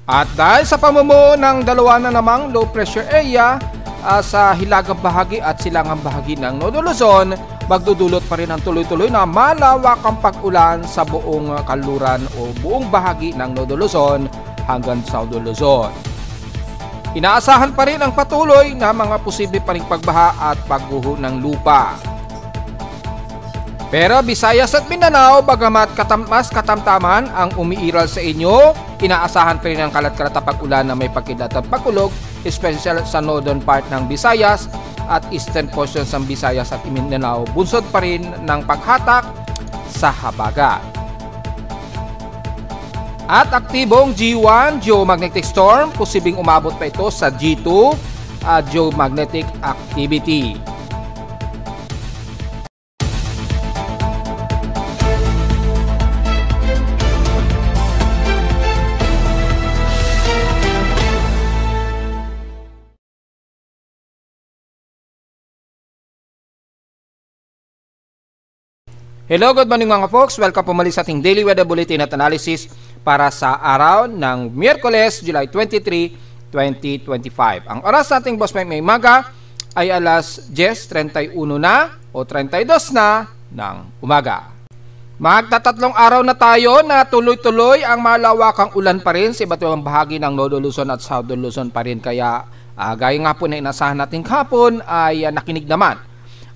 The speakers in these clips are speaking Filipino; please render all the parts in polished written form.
At dahil sa pamumuo ng dalawa na namang low pressure area sa hilagang bahagi at silangang bahagi ng Nodo Luzon, magdudulot pa rin ang tuloy-tuloy na malawakang pag-ulan sa buong kanluran o buong bahagi ng Nodo Luzon hanggang Southern Luzon. Inaasahan pa rin ang patuloy na mga posible pa ring pagbaha at pagguho ng lupa. Pero Visayas at Mindanao, bagamat mas katamtaman ang umiiral sa inyo, inaasahan pa rin ang kalat-kalat na pag-ulan na may pagkilat at pagkulog, especially sa northern part ng Visayas at eastern portions ng Visayas at Mindanao, bunsod pa rin ng paghatak sa habagat. At aktibong G1 geomagnetic storm, posibleng umabot pa ito sa G2 geomagnetic activity. Hello, good morning mga folks. Welcome po muli sa ating Daily Weather Bulletin at Analysis para sa araw ng Miyerkules, July 23, 2025. Ang oras sa ating Boss Mike may maga ay alas 10:31 na o 32 na ng umaga. Magtatatlong araw na tayo na tuloy-tuloy ang malawakang ulan pa rin sa iba't ibang bahagi ng Nodo Luzon at Southern Luzon pa rin. Kaya gaya nga po na inasahan natin kahapon ay nakinig naman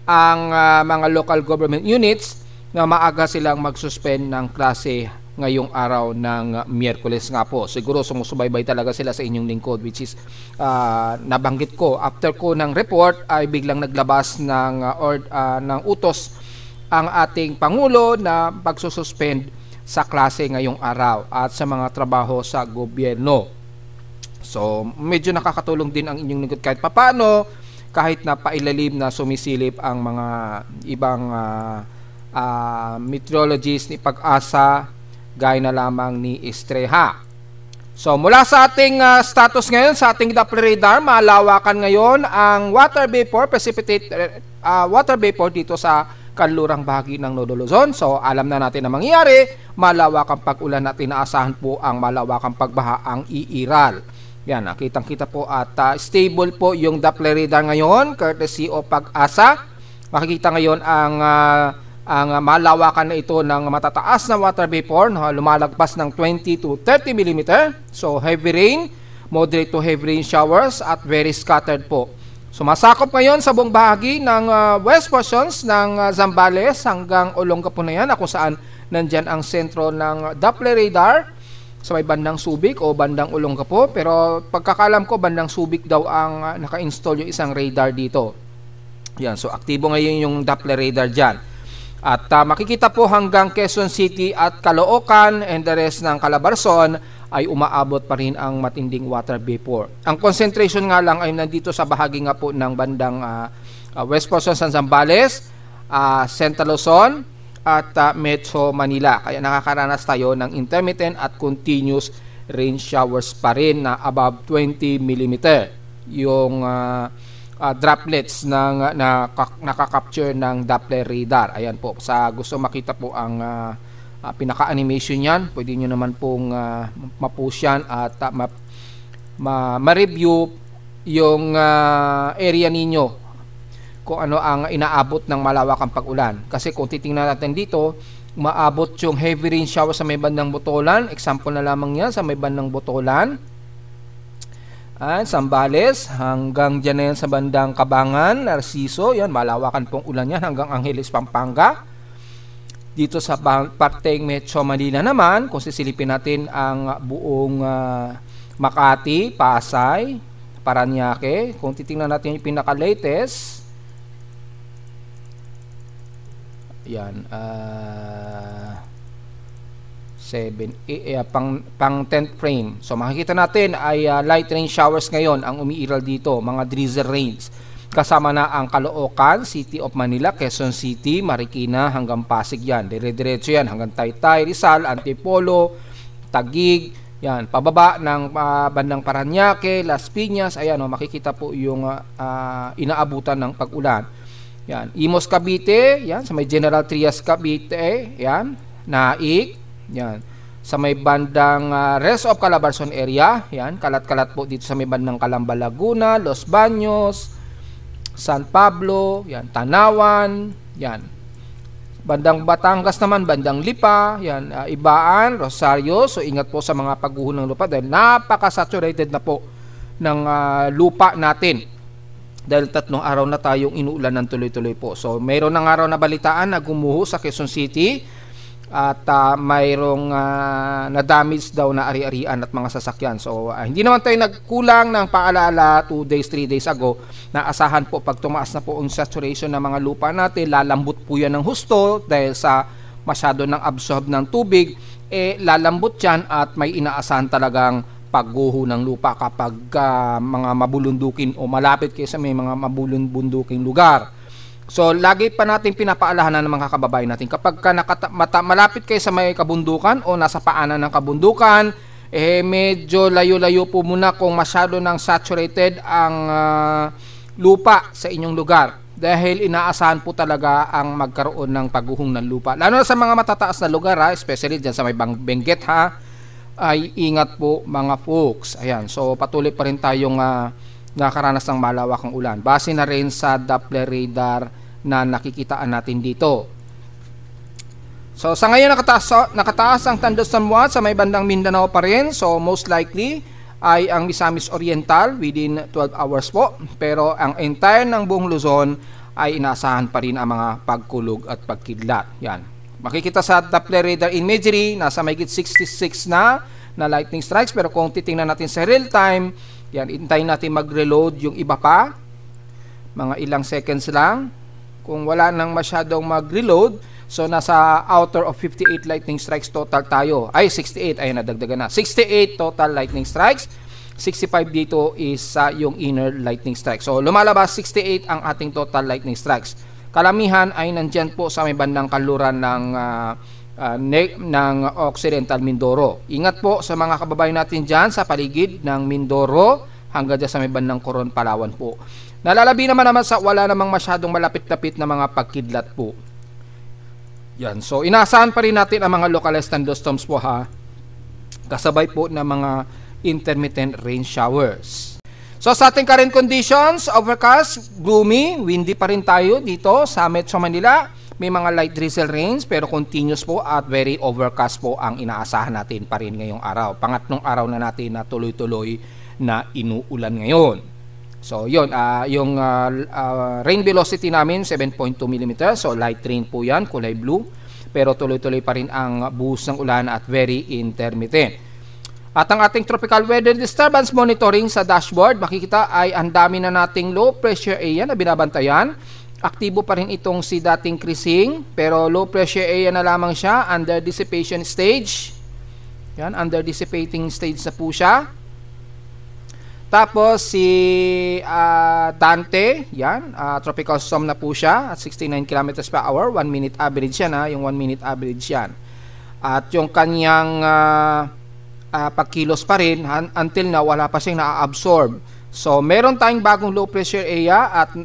ang mga local government units na maaga silang mag-suspend ng klase ngayong araw ng Miyerkules nga po. Siguro sumusubaybay talaga sila sa inyong lingkod, which is nabanggit ko. After ko ng report ay biglang naglabas ng utos ang ating Pangulo na pagsususpend sa klase ngayong araw at sa mga trabaho sa gobyerno. So medyo nakakatulong din ang inyong lingkod kahit papano, kahit na pailalim na sumisilip ang mga ibang meteorologist ni Pag-asa gaya na lamang ni Estreha. So mula sa ating status ngayon sa ating Doppler radar, malawakan ngayon ang water vapor, water vapor dito sa kanlurang bahagi ng Nodo Luzon. So alam na natin na mangyayari, malawakang pag-ulan at inaasahan po ang malawakang pagbaha ang iiral. Yan, nakitang-kita po at stable po yung Doppler radar ngayon, courtesy o Pag-asa. Makikita ngayon ang malawakan na ito ng matataas na water vapor na lumalagpas ng 20 to 30 mm. So heavy rain, moderate to heavy rain showers at very scattered po. Sumasakop ngayon sa buong bahagi ng west portions ng Zambales hanggang Olongapo na yan, kung saan nandyan ang sentro ng Doppler radar sa may bandang Subic o bandang Olongapo. Pero pagkakalam ko, bandang Subic daw ang naka-install yung isang radar dito. Yan, so aktibo ngayon yung Doppler radar dyan. At makikita po hanggang Quezon City at Caloocan and the rest ng Calabarzon ay umaabot pa rin ang matinding water vapor. Ang concentration nga lang ay nandito sa bahagi nga po ng bandang West Portion San Zambales, Central Luzon at Metro Manila. Kaya nakakaranas tayo ng intermittent at continuous rain showers pa rin na above 20 mm. Yung droplets na nakaka-capture ng Doppler radar. Ayan po, sa gusto makita po ang pinaka-animation yan, pwede nyo naman pong ma-push yan at ma-review yung area ninyo kung ano ang inaabot ng malawakang pag-ulan. Kasi kung titingnan natin dito, maabot yung heavy rain shower sa may bandang Botolan. Example na lamang yan sa may bandang Botolan. Zambales hanggang dyan na yan sa bandang Cabangan, Narciso, yan, malawakan pong ulan yan hanggang Angeles, Pampanga. Dito sa parteng Metro Manila naman, kung sisilipin natin ang buong Makati, Pasay, Paranaque, kung titingnan natin yung pinaka-latest, yan, pang 10th frame. So makikita natin ay light rain showers ngayon ang umiiral dito, mga drizzle rains. Kasama na ang Caloocan, City of Manila, Quezon City, Marikina hanggang Pasig yan. Dire-diretso yan hanggang Taytay, Rizal, Antipolo, Taguig, yan, pababa ng bandang Paranaque, Las Piñas. Ayan, makikita po yung inaabutan ng pag-ulan. Yan, Imos Cavite, yan, sa may General Trias Cavite, yan, Naik, yan. sa may bandang rest of Calabarzon area. Yan, kalat-kalat po dito sa may bandang Calamba, Laguna, Los Baños, San Pablo, yan, Tanawan, yan. Bandang Batangas naman, bandang Lipa, yan, Ibaan, Rosario. So ingat po sa mga pagguho ng lupa dahil napaka-saturated na po ng lupa natin. Dahil 3 araw na tayong inuulan ng tuloy-tuloy po. So mayroon ng araw na balitaan na gumuho sa Quezon City. At mayroong na-damage daw na ari-arian at mga sasakyan. So hindi naman tayo nagkulang ng paalala 2 days, 3 days ago na asahan po pag tumaas na po ang saturation ng mga lupa natin, lalambot po yan ng husto dahil sa masyado ng absorb ng tubig, lalambot yan at may inaasahan talagang pagguho ng lupa kapag mga mabulundukin o malapit kayo sa may mga mabulunduking lugar. So, lagi pa natin pinapaalahanan ng mga kababayan natin kapag malapit kayo sa may kabundukan o nasa paanan ng kabundukan, medyo layo-layo po muna kung masyado ng saturated ang lupa sa inyong lugar. Dahil inaasahan po talaga ang magkaroon ng pagguhong ng lupa. Lalo na sa mga matataas na lugar, especially dyan sa may Benguet, ay ingat po mga folks. Ayan, so patuloy pa rin tayong nakaranas ng malawakang ulan. Base na rin sa Doppler radar na nakikitaan natin dito. So sa ngayon nakataas ang thunderstorm sa may bandang Mindanao pa rin. So most likely ay ang Misamis Oriental within 12 hours po. Pero ang entire ng buong Luzon ay inaasahan pa rin ang mga pagkulog at pagkidlat. Yan. Makikita sa Doppler radar imagery, nasa mahigit 66 na lightning strikes. Pero kung titingnan natin sa real time, yan, hintayin natin mag-reload yung iba pa. Mga ilang seconds lang. Kung wala nang masyadong mag-reload, so nasa outer of 58 lightning strikes total tayo. Ay, 68. Ayun, nadagdagan na. 68 total lightning strikes. 65 dito is yung inner lightning strikes. So, lumalabas 68 ang ating total lightning strikes. Kalamihan ay nandyan po sa may bandang kanluran ng Occidental Mindoro. Ingat po sa mga kababayan natin dyan sa paligid ng Mindoro hanggang dyan sa may bandang Coron, Palawan po. Nalalabi naman sa wala namang masyadong malapit-lapit na mga pagkidlat po. Yan. So inaasahan pa rin natin ang mga localized thunderstorms po kasabay po ng mga intermittent rain showers. So sa ating current conditions, overcast, gloomy, windy pa rin tayo dito sa Metro Manila. May mga light drizzle rains pero continuous po at very overcast po ang inaasahan natin pa rin ngayong araw. Pangatlong araw na natin na tuloy-tuloy na inuulan ngayon. So yun, yung rain velocity namin 7.2 mm. So light rain po yan, kulay blue. Pero tuloy-tuloy pa rin ang buhos ng ulan at very intermittent. At ang ating tropical weather disturbance monitoring sa dashboard, makikita ay ang dami na nating low pressure area na binabantayan. Aktibo pa rin itong si dating Krising, pero low pressure area na lamang siya, under dissipation stage. Yan, under dissipating stage na po siya. Tapos si Dante, yan, tropical storm na po siya at 69 km per hour, 1 minute average yan yung 1 minute average yan. At yung kanyang pagkilos pa rin, until na wala pa siyang na-absorb. So, meron tayong bagong low pressure area at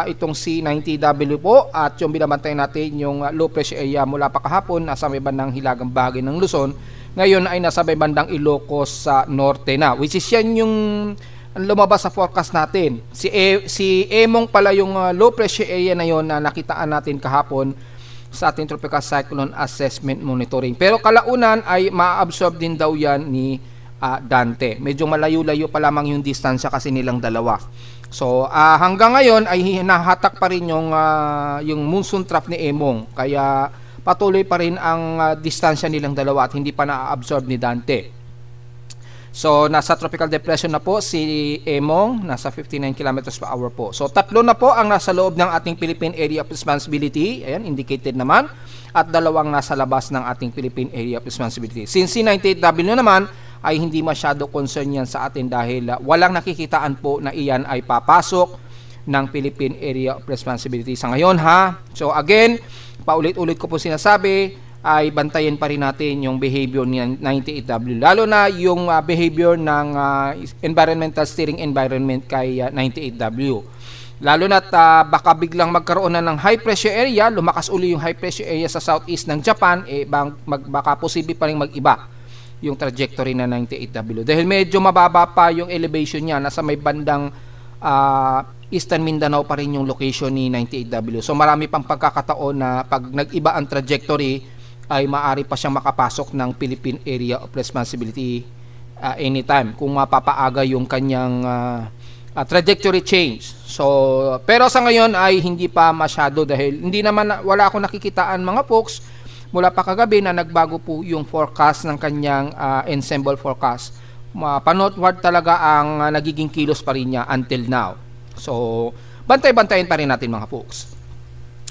itong C90W po at yung binabantay natin yung low pressure area mula pa kahapon nasa may bandang hilagang bahagi ng Luzon. Ngayon ay nasa may bandang Ilocos sa norte na, which is yan yung lumabas sa forecast natin. Si Emong pala yung low pressure area na yon na nakitaan natin kahapon sa ating tropical cyclone assessment monitoring. Pero kalaunan ay ma-absorb din daw yan ni Dante. Medyo malayo-layo pa lamang yung distansya kasi nilang dalawa. So hanggang ngayon ay hinahatak pa rin yung monsoon trough ni Emong. Kaya patuloy pa rin ang distansya nilang dalawa at hindi pa na-absorb ni Dante. So nasa tropical depression na po si Emong, nasa 59 km per hour po. So tatlo na po ang nasa loob ng ating Philippine Area of Responsibility. Ayan, indicated naman. At dalawang nasa labas ng ating Philippine Area of Responsibility. Since C98W naman ay hindi masyado concern yan sa atin dahil walang nakikitaan po na iyan ay papasok ng Philippine Area of Responsibility sa ngayon So again, paulit-ulit ko po sinasabi ay bantayan pa rin natin yung behavior ng 98W, lalo na yung behavior ng environmental steering environment kay 98W. Lalo na't baka biglang magkaroon na ng high pressure area, lumakas uli yung high pressure area sa southeast ng Japan, baka posible pa rin mag-iba yung trajectory na 98W. Dahil medyo mababa pa yung elevation niya, nasa may bandang Eastern Mindanao pa rin yung location ni 98W. So marami pang pagkakataon na pag nag-iba ang trajectory ay maaari pa siyang makapasok ng Philippine Area of Responsibility anytime kung mapapaaga yung kanyang trajectory change. So pero sa ngayon ay hindi pa masyado dahil wala akong nakikitaan mga folks mula pa kagabi na nagbago po yung forecast ng kanyang ensemble forecast. Panotward talaga ang nagiging kilos pa rin niya until now. So bantay-bantayin pa rin natin mga folks.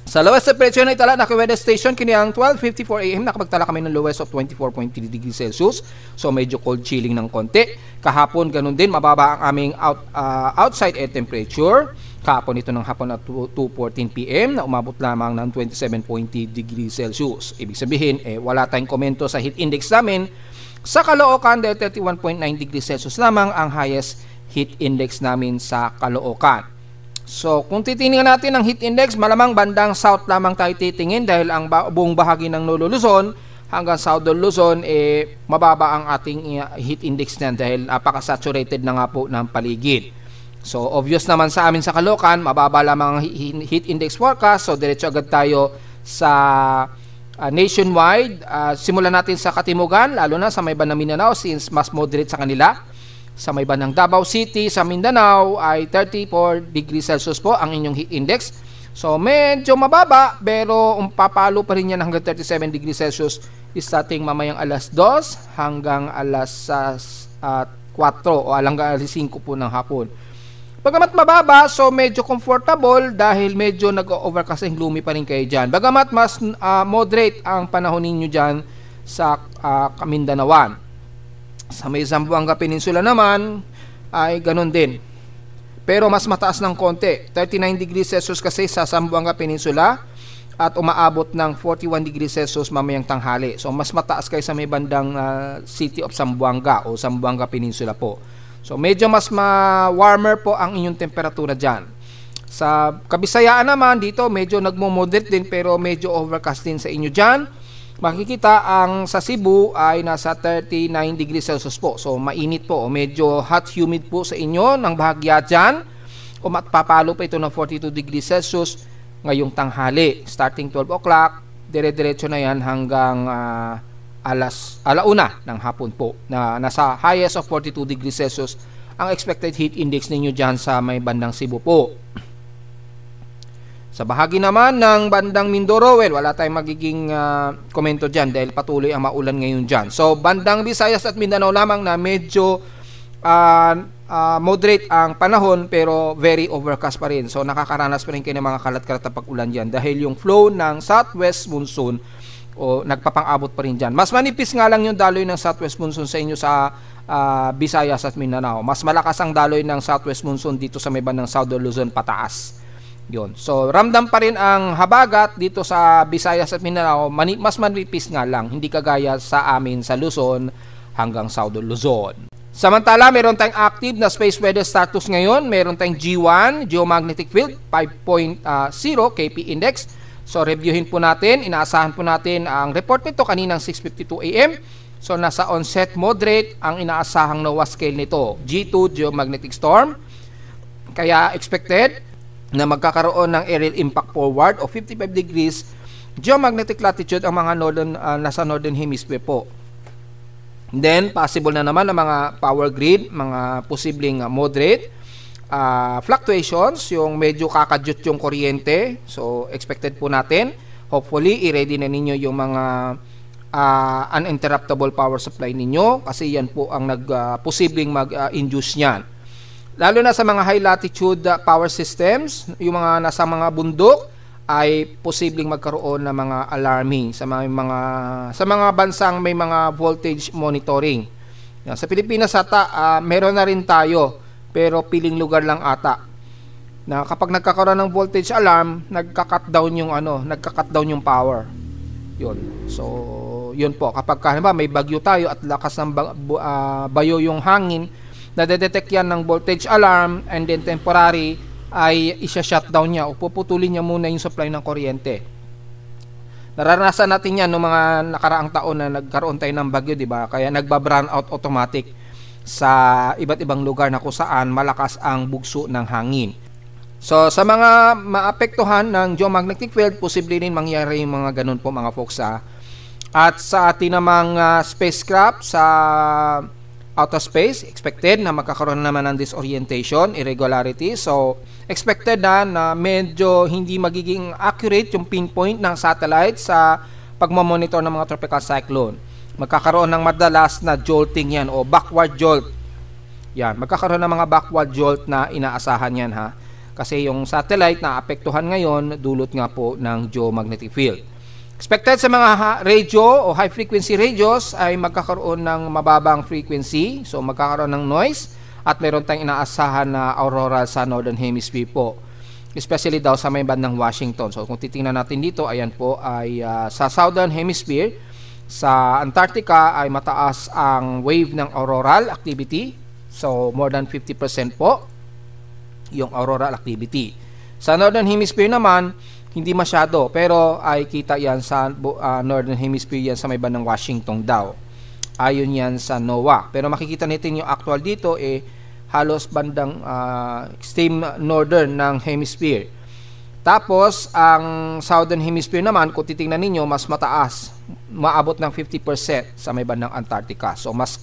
Sa lowest temperature na itala na weather station kiniyang 12:54 AM nakapagtala kami ng lowest of 24.3 degrees Celsius. So medyo cold chilling ng konti. Kahapon ganun din mababa ang aming outside air temperature. Kahapon ito ng hapon at 2:14 PM na umabot lamang ng 27.0 degrees Celsius. Ibig sabihin wala tayong komento sa heat index namin. Sa Caloocan dahil 31.9 degrees Celsius lamang ang highest heat index namin sa Caloocan. So, kung titingnan natin ang heat index, malamang bandang south lamang tayo titingin dahil ang buong bahagi ng Nolo Luzon hanggang Southern Luzon, mababa ang ating heat index niyan dahil napaka-saturated na nga po ng paligid. So, obvious naman sa amin sa Caloocan, mababa lamang ang heat index forecast. So, diretso agad tayo sa nationwide. Simulan natin sa Katimugan, lalo na sa may bandang Mindanao since mas moderate sa kanila. Sa may bandang Davao City, sa Mindanao ay 34 degrees Celsius po ang inyong heat index. So medyo mababa pero papalo pa rin yan hanggang 37 degrees Celsius starting mamayang alas 2 hanggang alas 4 o hanggang alas 5 po ng hapon. Bagamat mababa, so medyo comfortable dahil medyo nag-overcast and gloomy pa rin kayo dyan. Bagamat mas moderate ang panahon ninyo dyan sa Mindanauan. Sa may Zamboanga Peninsula naman ay ganun din. Pero mas mataas ng konti. 39 degrees Celsius kasi sa Zamboanga Peninsula at umaabot ng 41 degrees Celsius mamayang tanghali. So mas mataas kayo sa may bandang City of Zamboanga o Zamboanga Peninsula po. So medyo mas warmer po ang inyong temperatura dyan. Sa Kabisayaan naman dito medyo nagmo-moderate din pero medyo overcast din sa inyo dyan. Makikita ang sa Cebu ay nasa 39 degrees Celsius po. So mainit po, medyo hot humid po sa inyo ng bahagya dyan. Papalo pa ito ng 42 degrees Celsius ngayong tanghali. Starting 12 o'clock, dire-diretso na yan hanggang alauna ng hapon po. Na nasa highest of 42 degrees Celsius ang expected heat index ninyo dyan sa may bandang Cebu po. Sa bahagi naman ng bandang Mindoro, wala tayong magiging komento dyan dahil patuloy ang maulan ngayon dyan. So, bandang Visayas at Mindanao lamang na medyo moderate ang panahon pero very overcast pa rin. So, nakakaranas pa rin kayo ng mga kalat-kalat na pag-ulan dyan dahil yung flow ng southwest monsoon nagpapang-abot pa rin dyan. Mas manipis nga lang yung daloy ng southwest monsoon sa inyo sa Visayas at Mindanao. Mas malakas ang daloy ng southwest monsoon dito sa may bandang Southern Luzon pataas. Yun. So, ramdam pa rin ang habagat dito sa Visayas at Mindanao, mas manipis nga lang, hindi kagaya sa amin sa Luzon hanggang Southern Luzon. Samantala, meron tayong active na space weather status ngayon. Meron tayong G1, Geomagnetic Field, 5.0 KP Index. So, reviewin po natin, inaasahan po natin ang report nito kaninang 6:52 AM. So, nasa onset moderate ang inaasahang NOAA scale nito, G2 Geomagnetic Storm. Kaya expected na magkakaroon ng aerial impact forward of 55 degrees geomagnetic latitude ang mga nasa northern hemisphere po. Then, possible na naman ang mga power grid, mga posibleng moderate fluctuations, yung medyo kakadyot yung kuryente. So, expected po natin. Hopefully, i-ready na ninyo yung mga uninterruptible power supply ninyo kasi yan po ang posibleng mag-induce niyan. Lalo na sa mga high latitude power systems, yung mga nasa mga bundok ay posibleng magkaroon ng mga alarming sa mga bansang may mga voltage monitoring. Sa Pilipinas ata meron na rin tayo pero piling lugar lang ata. Na kapag nagkakaroon ng voltage alarm, nagka-cut down yung power. Yun. So, yun po. Kapag may bagyo tayo at lakas ng bayo yung hangin, nadedetect yan ng voltage alarm and then temporary ay isya-shutdown niya o puputulin niya muna yung supply ng kuryente. Naranasan natin yan noong mga nakaraang taon na nagkaroon tayo ng bagyo, di ba? Kaya nagba-brown out automatic sa iba't ibang lugar na kung saan malakas ang bugso ng hangin. So sa mga maapektuhan ng geomagnetic field, posible rin mangyari yung mga ganun po mga folks. At sa ating namang spacecraft sa outer space, expected na magkakaroon naman ng disorientation, irregularity. So expected na medyo hindi magiging accurate yung pinpoint ng satellite sa pagmamonitor ng mga tropical cyclone. Magkakaroon ng madalas na jolting yan o backward jolt. Yan, magkakaroon ng mga backward jolt na inaasahan yan ha. Kasi yung satellite na apektuhan ngayon, dulot nga po ng geomagnetic field. Expected sa mga radio o high frequency radios ay magkakaroon ng mababang frequency. So magkakaroon ng noise at meron tayong inaasahan na aurora sa Northern Hemisphere po. Especially daw sa may bandang Washington. So kung titingnan natin dito, ayan po ay sa Southern Hemisphere. Sa Antarctica ay mataas ang wave ng auroral activity. So more than 50% po yung auroral activity. Sa Northern Hemisphere naman, hindi masyado, pero ay kita yan sa Northern Hemisphere yan sa may bandang Washington daw. Ayon yan sa NOAA. Pero makikita natin yung actual dito halos bandang extreme northern ng hemisphere. Tapos ang Southern Hemisphere naman, kung titingnan ninyo, mas mataas, maabot ng 50% sa may bandang Antarctica. So mas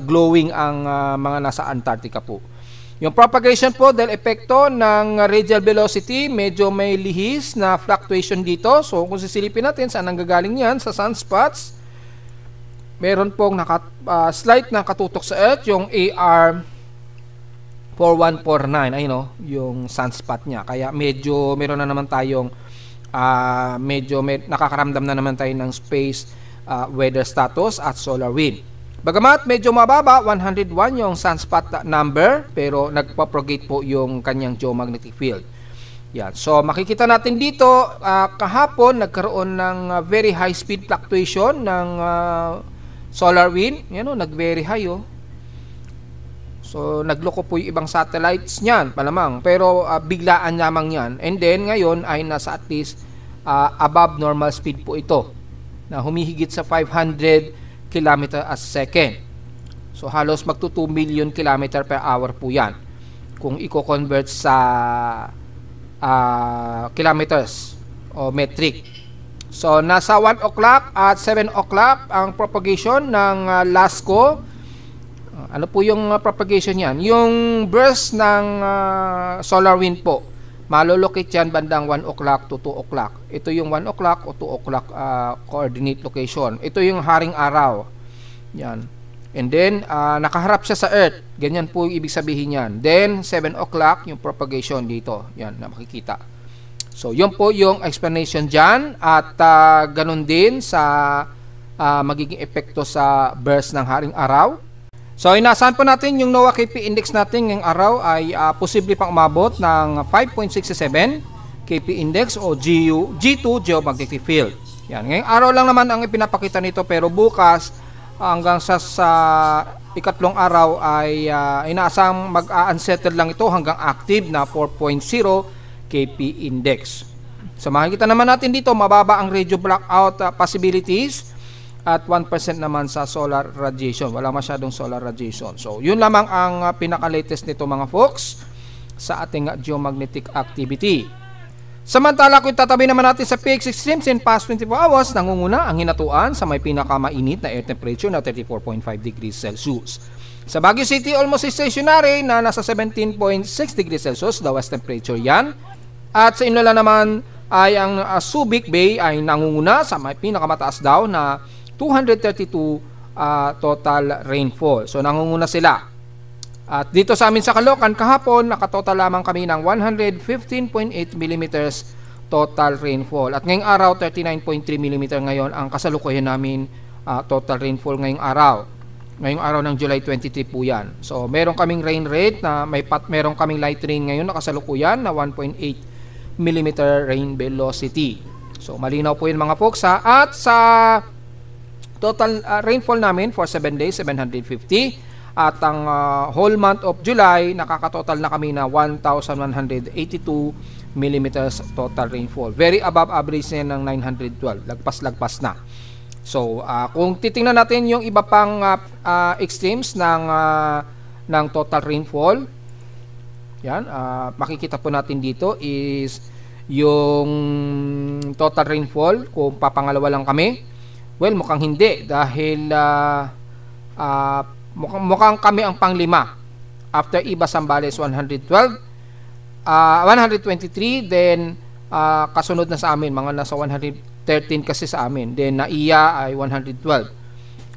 glowing ang mga nasa Antarctica po. Yung propagation po dahil epekto ng radial velocity, medyo may lihis na fluctuation dito. So kung sisilipin natin saan nanggagaling yan, sa sunspots, meron pong slight na katutok sa Earth, yung AR 4149, ayun yung sunspot niya. Kaya medyo meron na naman tayong nakakaramdam na naman tayo ng space weather status at solar wind. Bagamat medyo mababa, 101 yung sunspot number, pero nagpa-propagate po yung kanyang geomagnetic field. Yan. So makikita natin dito, kahapon nagkaroon ng very high speed fluctuation ng solar wind. Yan nag-very high So nagloko po yung ibang satellites niyan, palamang. Pero biglaan lamang yan. And then ngayon ay nasa at least above normal speed po ito, na humihigit sa 500 km a second. So halos magto 2 million km per hour po yan kung i-convert sa kilometers o metric. So nasa 1 o'clock at 7 o'clock ang propagation ng LASCO. Ano po yung propagation yan? Yung burst ng solar wind po, malolocate yan bandang 1 o'clock to 2 o'clock. Ito yung 1 o'clock o 2 o'clock coordinate location. Ito yung haring araw. Yan. And then, nakaharap siya sa Earth. Ganyan po yung ibig sabihin yan. Then, 7 o'clock yung propagation dito. Yan, na makikita. So, yun po yung explanation dyan. At ganun din sa magiging epekto sa burst ng haring araw. So, inaasahan po natin yung NOAA KP index natin ngayong araw ay posible pang umabot ng 5.67 KP index o G2 geomagnetic field. Yan. Ngayong araw lang naman ang ipinapakita nito, pero bukas hanggang sa ikatlong araw ay inaasang mag-unsettle lang ito hanggang active na 4.0 KP index. So makikita naman natin dito mababa ang radio blackout possibilities at 1% naman sa solar radiation. Wala masyadong solar radiation. So yun lamang ang pinaka-latest nito mga folks sa ating geomagnetic activity. Samantala kung tatabi naman natin sa PX Extremes in past 24 hours, nangunguna ang hinatuan sa may pinakamainit na air temperature na 34.5 degrees Celsius. Sa Baguio City, almost stationary na nasa 17.6 degrees Celsius, the west temperature yan. At sa Inlola naman ay ang Subic Bay ay nangunguna sa may pinakamataas daw na 232 total rainfall. So nangunguna sila. At dito sa amin sa Caloocan kahapon, nakatotal lamang kami ng 115.8 mm total rainfall. At ngayong araw, 39.3 mm ngayon ang kasalukuyan namin total rainfall ngayong araw. Ngayong araw ng July 23 po yan. So meron kaming rain rate na meron kaming light rain ngayon na kasalukuyan na 1.8 mm rain velocity. So malinaw po yun mga folks ha. At sa total rainfall namin for 7 days, 750. At ang whole month of July, nakakatotal na kami na 1,182 millimeters total rainfall. Very above average na ng 912. Lagpas-lagpas na. So, kung titingnan natin yung iba pang extremes ng total rainfall, yan, makikita po natin dito is yung total rainfall. Kung papangalawa lang kami, well, mukhang hindi dahil mukhang kami ang panglima. After Iba Zambales 112, 123, then kasunod na sa amin, mga nasa 113 kasi sa amin. Then Naiya ay 112.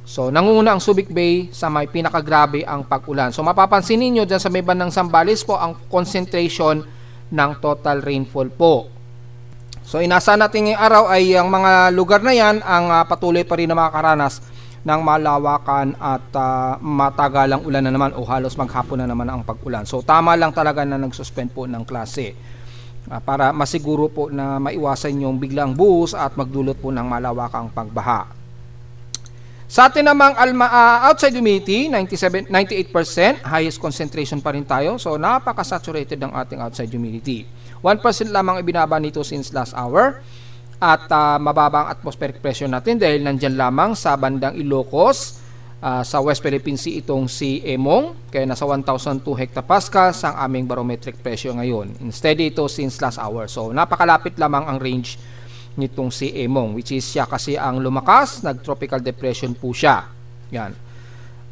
So, nangunguna ang Subic Bay sa may pinakagrabe ang pag-ulan. So, mapapansin niyo dyan sa may bandang Zambales po ang concentration ng total rainfall po. So, inaasahan natin ngayong araw ay ang mga lugar na yan ang patuloy pa rin na makakaranas ng malawakan at matagalang ulan na naman o halos maghapon na naman ang pag-ulan. So tama lang talaga na nagsuspend po ng klase para masiguro po na maiwasan yung biglang buhos at magdulot po ng malawakang pagbaha. Sa atin namang outside humidity, 98%, highest concentration pa rin tayo. So napaka-saturated ng ating outside humidity. 1% lamang ibinaba nito since last hour. At mababa ang atmospheric pressure natin dahil nandyan lamang sa bandang Ilocos, sa West Philippine Sea itong si Emong, kaya nasa 1,002 hectopascals ang aming barometric pressure ngayon. Instead ito since last hour. So napakalapit lamang ang range nitong si Emong, which is siya kasi ang lumakas, nag-tropical depression po siya. Yan.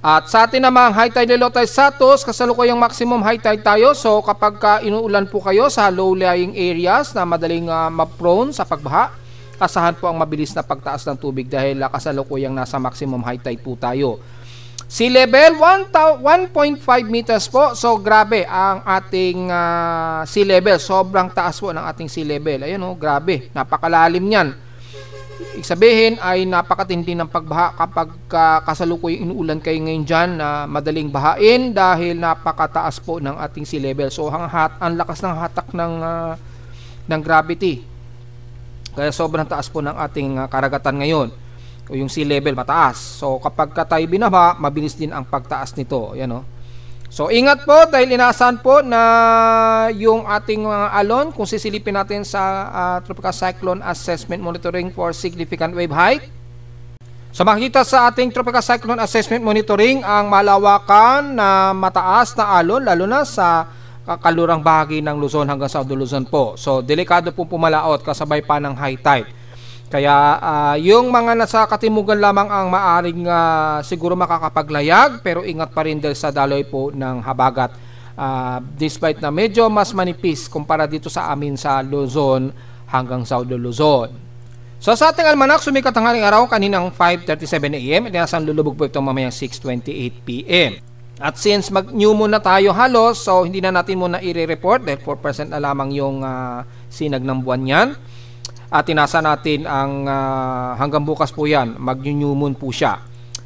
At sa atin namang high tide and low tide status, kasalukuyang maximum high tide tayo. So kapag inuulan po kayo sa low-lying areas na madaling ma-prone sa pagbaha, asahan po ang mabilis na pagtaas ng tubig dahil kasalukuyang nasa maximum high tide po tayo. Sea level 1.5 meters po. So grabe ang ating sea level. Sobrang taas po ng ating sea level. Ayun grabe. Napakalalim niyan. Ibig sabihin ay napakatindi ng pagbaha kapag kasalukuy inuulan kayo ngayon dyan na madaling bahain dahil napakataas po ng ating sea level. So ang lakas ng hatak ng gravity. Kaya sobrang taas po ng ating karagatan ngayon. O yung sea level mataas. So kapag tayo binaba, mabilis din ang pagtaas nito. Ayan, So ingat po dahil inaasahan po na yung ating mga alon, kung sisilipin natin sa Tropical Cyclone Assessment Monitoring for Significant Wave Height. So makikita sa ating Tropical Cyclone Assessment Monitoring ang malawakan na mataas na alon, lalo na sa kalurang bahagi ng Luzon hanggang sa Luzon po. So delikado po pumalaot kasabay pa ng high tide. Kaya yung mga nasa katimugan lamang ang maaring siguro makakapaglayag, pero ingat pa rin dahil sa daloy po ng habagat. Despite na medyo mas manipis kumpara dito sa amin sa Luzon hanggang Southern Luzon. So sa ating almanak, sumikat ang haring araw kaninang 5:37 AM. Inasang lulubog po ito mamayang 6:28 PM. At since mag-new moon na tayo halos, so hindi na natin muna i-report dahil 4% na lamang yung sinag ng buwan yan. At inasa natin ang hanggang bukas po yan, mag-new moon po siya.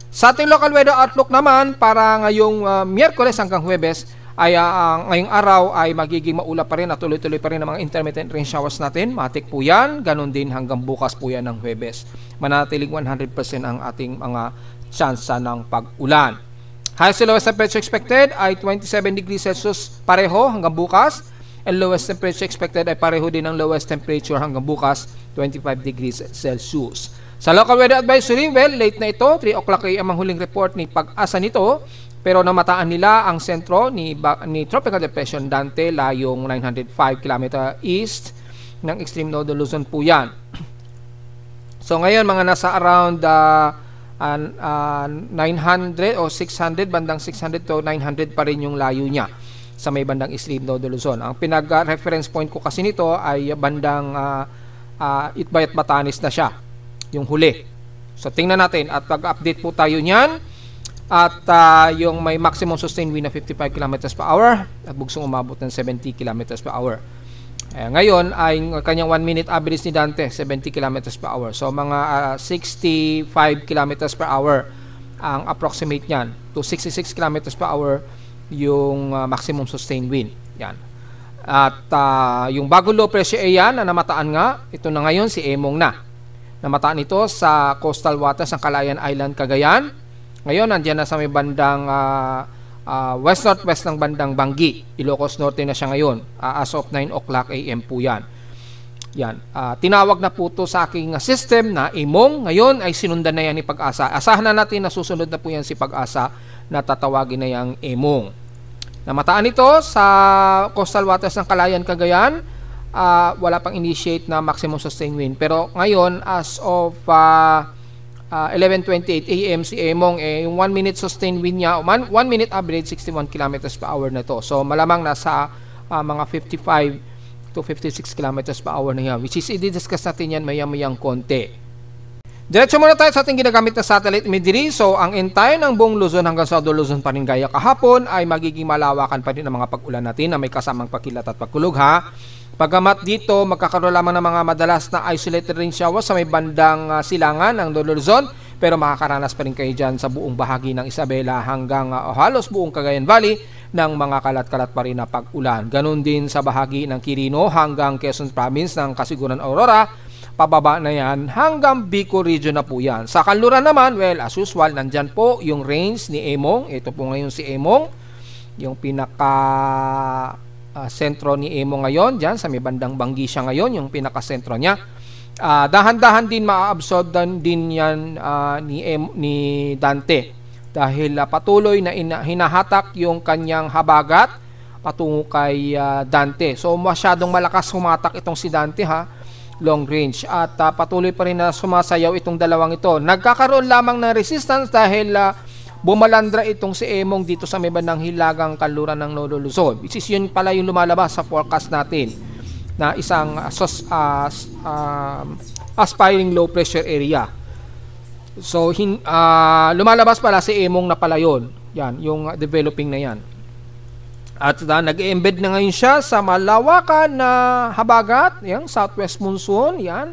Sa ating local weather outlook naman, para ngayong Miyerkules hanggang Huwebes, ay ngayong araw ay magiging maulap pa rin at tuloy-tuloy pa rin ang mga intermittent rain showers natin. Matik po yan, ganun din hanggang bukas po yan ng Huwebes. Manatiling 100% ang ating mga tsansa ng pag-ulan. Highest and lowest temperature expected ay 27 degrees Celsius pareho hanggang bukas. And lowest temperature expected ay pareho din ang lowest temperature hanggang bukas, 25 degrees Celsius. Sa local weather advisory, well, late na ito, 3 o'clock ang huling report ni pag-asa nito, pero namataan nila ang sentro ni Tropical Depression Dante, layong 905 km east ng extreme northern Luzon po yan. So ngayon, mga nasa around 900 o 600, bandang 600 to 900 pa rin yung layo niya sa may bandang extreme northern Luzon. Ang pinag-reference point ko kasi nito ay bandang Itbayat Batanes na siya, yung huli. So tingnan natin at pag-update po tayo niyan. At yung may maximum sustained wind na 55 km per hour at bugsong umabot ng 70 km per hour. Ngayon ay kanyang 1 minute average ni Dante 70 km per hour. So mga 65 km per hour ang approximate niyan to 66 km per hour yung maximum sustained wind. Yan. At yung bagong low pressure area na namataan nga, ito na ngayon si Emong na. Namataan ito sa coastal waters ng Calayan Island, Cagayan. Ngayon, nandiyan na sa may bandang west-northwest ng bandang Bangi. Ilocos Norte na siya ngayon. As of 9 o'clock AM po yan. Yan. Tinawag na po ito sa aking system na Emong. Ngayon ay sinundan na yan ni Pag-asa. Asahan na natin na susunod na po yan si Pag-asa na tatawagin na yang Emong. Namataan ito sa coastal waters ng Calayan, Cagayan. Wala pang initiate na maximum sustained wind. Pero ngayon, as of 11:28 AM si Emong, yung 1 minute sustained wind niya, 1 minute average 61 kilometers per hour na to. So malamang nasa mga 55 to 56 kilometers per hour na yan, which is i-discuss natin yan maya-mayang konti. Diretso muna tayo sa ating ginagamit na satellite imagery. So ang entire ng buong Luzon hanggang sa Luzon pa rin gaya kahapon ay magiging malawakan pa rin ang mga pag-ulan natin na may kasamang pakilat at pagkulog ha. Pagamat dito, magkakaroon lamang ng mga madalas na isolated rain showers sa may bandang silangan ng Luzon, pero makakaranas pa rin kayo dyan sa buong bahagi ng Isabela hanggang halos buong Cagayan Valley ng mga kalat-kalat pa rin na pag-ulan. Ganon din sa bahagi ng Quirino hanggang Quezon Province ng Kasiguran Aurora, pababa na yan hanggang Bicol region na po yan. Sa kanluran naman, well, as usual, nandyan po yung range ni Emong. Ito po ngayon si Emong, yung pinaka sentro ni Emong ngayon, dyan sa may bandang Bangi siya ngayon, yung pinaka-sentro niya. Dahan-dahan din ma-absorb din yan ni Dante dahil patuloy na hinahatak yung kanyang habagat patungo kay Dante. So masyadong malakas humatak itong si Dante ha, long range, at patuloy pa rin na sumasayaw itong dalawang ito. Nagkakaroon lamang ng resistance dahil bumalandra itong si Emong dito sa may bandang hilagang kanluran ng Northern Luzon, which is yun pala yung lumalabas sa forecast natin na isang aspiring low pressure area. So lumalabas pala si Emong na pala yun. Yan, yung developing na yan. At nag-embed na ngayon siya sa malawakan na habagat, yung southwest monsoon, yan.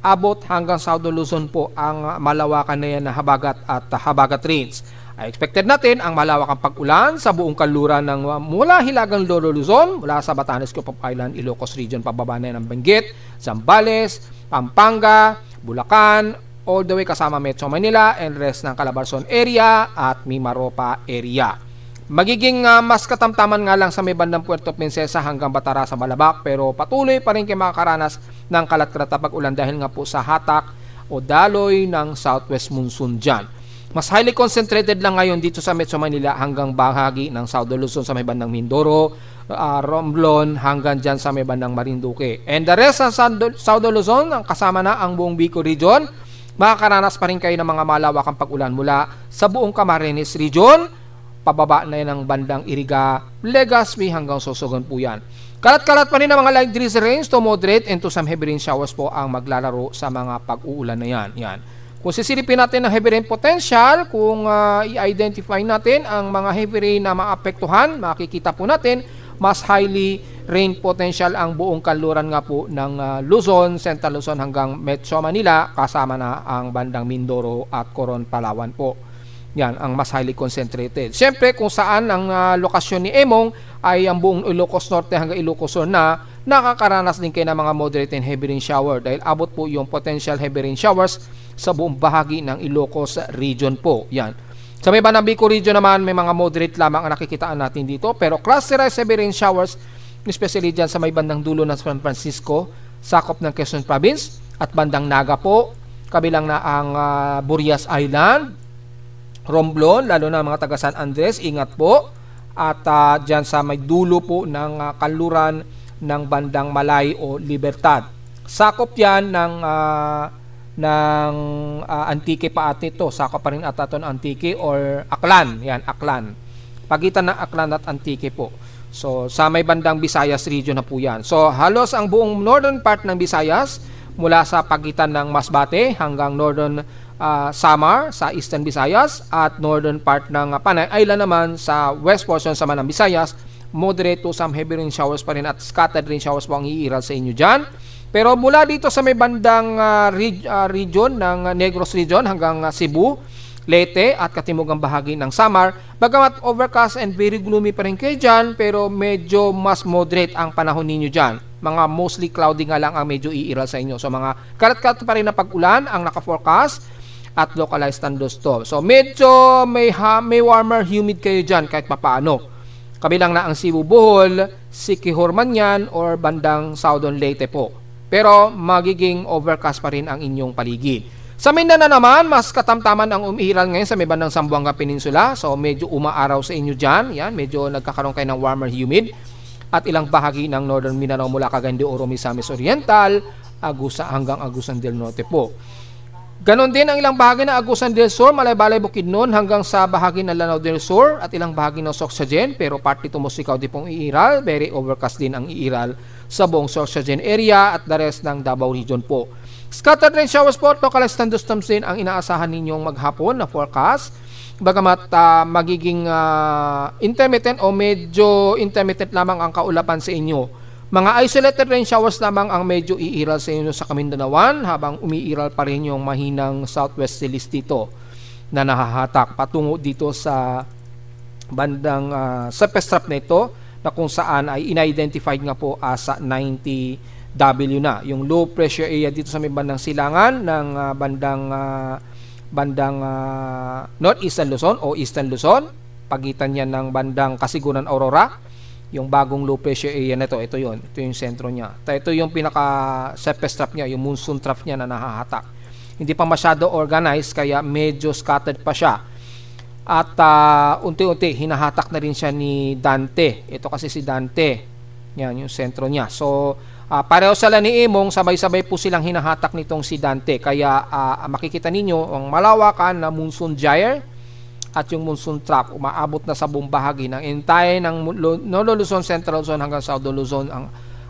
Abot hanggang Southern Luzon po ang malawakan na yan na habagat at habagat rains. Ay expected natin ang malawakang pag-ulan sa buong kanluran ng mula hilagang Northern Luzon, mula sa Batanes, Coop Island, Ilocos region, pababa na yan ng Benguet, Zambales, Pampanga, Bulacan, all the way kasama Metro Manila and rest ng Calabarzon area at Mimaropa area. Magiging mas katamtaman nga lang sa may bandang Puerto Princesa hanggang Batara sa Balabac, pero patuloy pa rin kayo makakaranas ng kalat-kalat na pag-ulan dahil nga po sa hatak o daloy ng southwest monsoon dyan. Mas highly concentrated lang ngayon dito sa Metro Manila hanggang bahagi ng Southern Luzon sa may bandang Mindoro, Romblon hanggang dyan sa may bandang Marinduque. And the rest sa Southern Luzon, ang kasama na ang buong Bicol region, makakaranas pa rin kayo ng mga malawakang pag-ulan mula sa buong Camarines region, pababa na yan ng bandang Iriga, Legazpi hanggang Sorsogon po yan. Kalat-kalat pa rin ang mga light drizzle rains to moderate and to some heavy rain showers po ang maglalaro sa mga pag-uulan na yan. Yan. Kung sisilipin natin ang heavy rain potential, kung i-identify natin ang mga heavy rain na maapektuhan, makikita po natin mas highly rain potential ang buong kanluran nga po ng Luzon, Central Luzon hanggang Metro Manila, kasama na ang bandang Mindoro at Coron, Palawan po. Yan, ang mas highly concentrated. Siyempre, kung saan ang lokasyon ni Emong ay ang buong Ilocos Norte hanggang Ilocos Sur na nakakaranas din kayo ng mga moderate and heavy rain shower dahil abot po yung potential heavy rain showers sa buong bahagi ng Ilocos region po. Yan. Sa may bandang Bicol region naman, may mga moderate lamang ang nakikitaan natin dito, pero clusterized heavy rain showers, especially dyan sa may bandang dulo ng San Francisco, sakop ng Quezon Province, at bandang Naga po, kabilang na ang Burias Island, Romblon, lalo na mga taga San Andres, ingat po. At dyan sa may dulo po ng kanluran ng bandang Malay o Libertad. Sakop yan ng Antique pa at ito. Sakop pa rin ata ito ng Antique or Aklan. Yan, Aklan. Pagitan ng Aklan at Antique po. So, sa may bandang Visayas region na po yan. So, halos ang buong northern part ng Visayas, mula sa pagitan ng Masbate hanggang northern Samar sa Eastern Visayas at northern part ng Panay Island naman sa west portion sa Manang Visayas, moderate to some heavy rain showers pa rin at scattered rain showers po ang iiral sa inyo dyan. Pero mula dito sa may bandang region ng Negros region hanggang Cebu, Leyte at katimugang bahagi ng Samar, bagamat overcast and very gloomy pa rin kayo dyan, pero medyo mas moderate ang panahon ninyo dyan. Mga mostly cloudy nga lang ang medyo iiral sa inyo. So mga kalat-kalat pa rin na pag-ulan ang naka-forecast. at localized thunderstorm. So medyo may warmer, humid kayo dyan kahit papaano. Kabilang na ang Cebu, Bohol, Siquijor man yan, or bandang Southern Leyte po. Pero magiging overcast pa rin ang inyong paligid. Sa Mindanao naman, mas katamtaman ang umiiral ngayon sa may bandang Zamboanga Peninsula. So medyo umaaraw sa inyo dyan. Yan, medyo nagkakaroon kayo ng warmer, humid. At ilang bahagi ng Northern Mindanao mula Cagayan de Oro, Misamis Oriental, Agusa hanggang Agusan del Norte po. Ganon din ang ilang bahagi ng Agusan del Sur, Malay-Balay, Bukidnon hanggang sa bahagi ng Lanao del Sur at ilang bahagi ng Sorsogen, pero partly tumusikaw din pong iiral. Very overcast din ang iiral sa buong Sorsogen area at the rest ng Davao Region po. Scattered rain showers po, localized thunderstorms din ang inaasahan ninyong maghapon na forecast. Bagamat magiging intermittent o medyo intermittent lamang ang kaulapan sa inyo. Mga isolated rain showers lamang ang medyo iiral sa inyo sa Kamindanawan habang umiiral pa rin yung mahinang southwesterlies dito na nahahatak patungo dito sa bandang sa pestrap na ito na kung saan ay in-identified nga po as 90W na. Yung low pressure area dito sa may bandang silangan ng bandang northeastern Luzon o eastern Luzon, pagitan yan ng bandang Kasiguran, Aurora, yung bagong low pressure area na ito yung sentro niya. Ito yung pinaka surface trough niya, yung monsoon trough niya na nahahatak. Hindi pa masyado organized kaya medyo scattered pa siya. At unti-unti hinahatak na rin siya ni Dante. Ito kasi si Dante. Yan yung sentro niya. So pareho sila ni Emong, sabay-sabay po silang hinahatak nitong si Dante. Kaya makikita ninyo ang malawakan na monsoon gyre at yung monsoon trough umaabot na sa buong bahagi ng entire ng Northern Luzon, Central Luzon hanggang Southern Luzon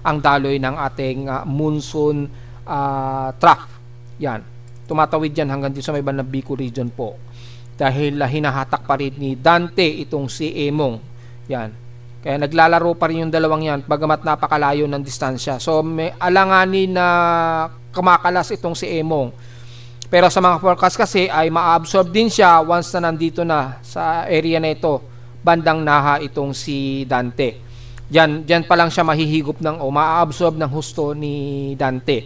ang daloy ng ating monsoon trough. Yan. Tumatawid yan hanggang dito sa may bandang Bicol region po. Dahil hinahatak pa rin ni Dante itong si Emong. Yan. Kaya naglalaro pa rin yung dalawang yan bagamat napakalayo ng distansya. So may alanganin na kumakalas itong si Emong. Pero sa mga forecast kasi ay ma-absorb din siya once na nandito na sa area na ito, bandang Naha itong si Dante. Diyan pa lang siya mahihigop ng o ma-absorb ng husto ni Dante.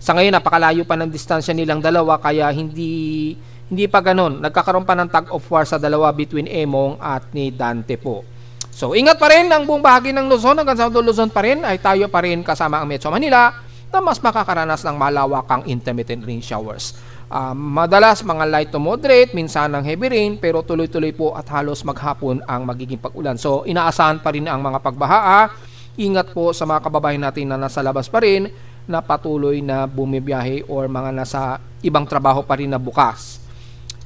Sa ngayon napakalayo pa ng distansya nilang dalawa kaya hindi pa ganoon. Nagkakaroon pa ng tug of war sa dalawa between Emong at ni Dante po. So ingat pa rin ang buong bahagi ng Luzon hanggang sa Luzon pa rin ay tayo pa rin kasama ang Metro Manila na mas makakaranas ng malawakang intermittent rain showers. Madalas mga light to moderate, minsan ng heavy rain, pero tuloy-tuloy po at halos maghapon ang magiging pag-ulan. So inaasahan pa rin ang mga pagbaha. Ingat po sa mga kababayan natin na nasa labas pa rin na patuloy na bumibiyahe or mga nasa ibang trabaho pa rin na bukas.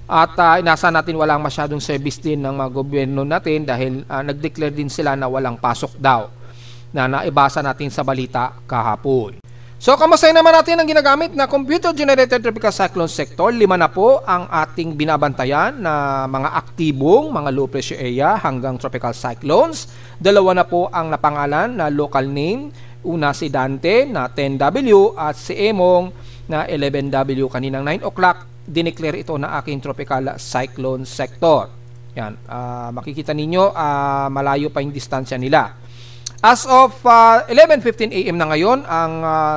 At inaasahan natin walang masyadong service din ng mga gobyerno natin dahil nag-declare din sila na walang pasok daw na naibasa natin sa balita kahapon. So, kamusta naman natin ang ginagamit na computer-generated tropical cyclone sector? 5 na po ang ating binabantayan na mga aktibong, mga low pressure area hanggang tropical cyclones. 2 na po ang napangalan na local name. Una si Dante na 10W at si Emong na 11W. Kaninang 9 o'clock, dineclare ito na aking tropical cyclone sector. Yan, makikita ninyo, malayo pa yung distansya nila. As of 11:15 AM na ngayon, ang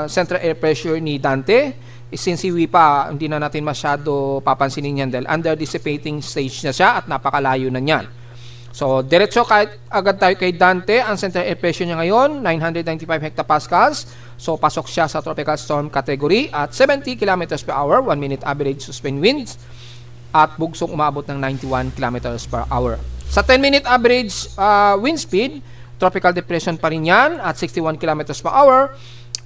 central air pressure ni Dante, since hindi na natin masyado papansinin yan dahil under dissipating stage na siya at napakalayo na niyan. So, diretso agad tayo kay Dante. Ang central air pressure niya ngayon, 995 hectopascals. So, pasok siya sa tropical storm category at 70 km per hour, 1 minute average sustained winds at bugsong umabot ng 91 km per hour. Sa 10-minute average wind speed, tropical depression pa rin yan at 61 km per hour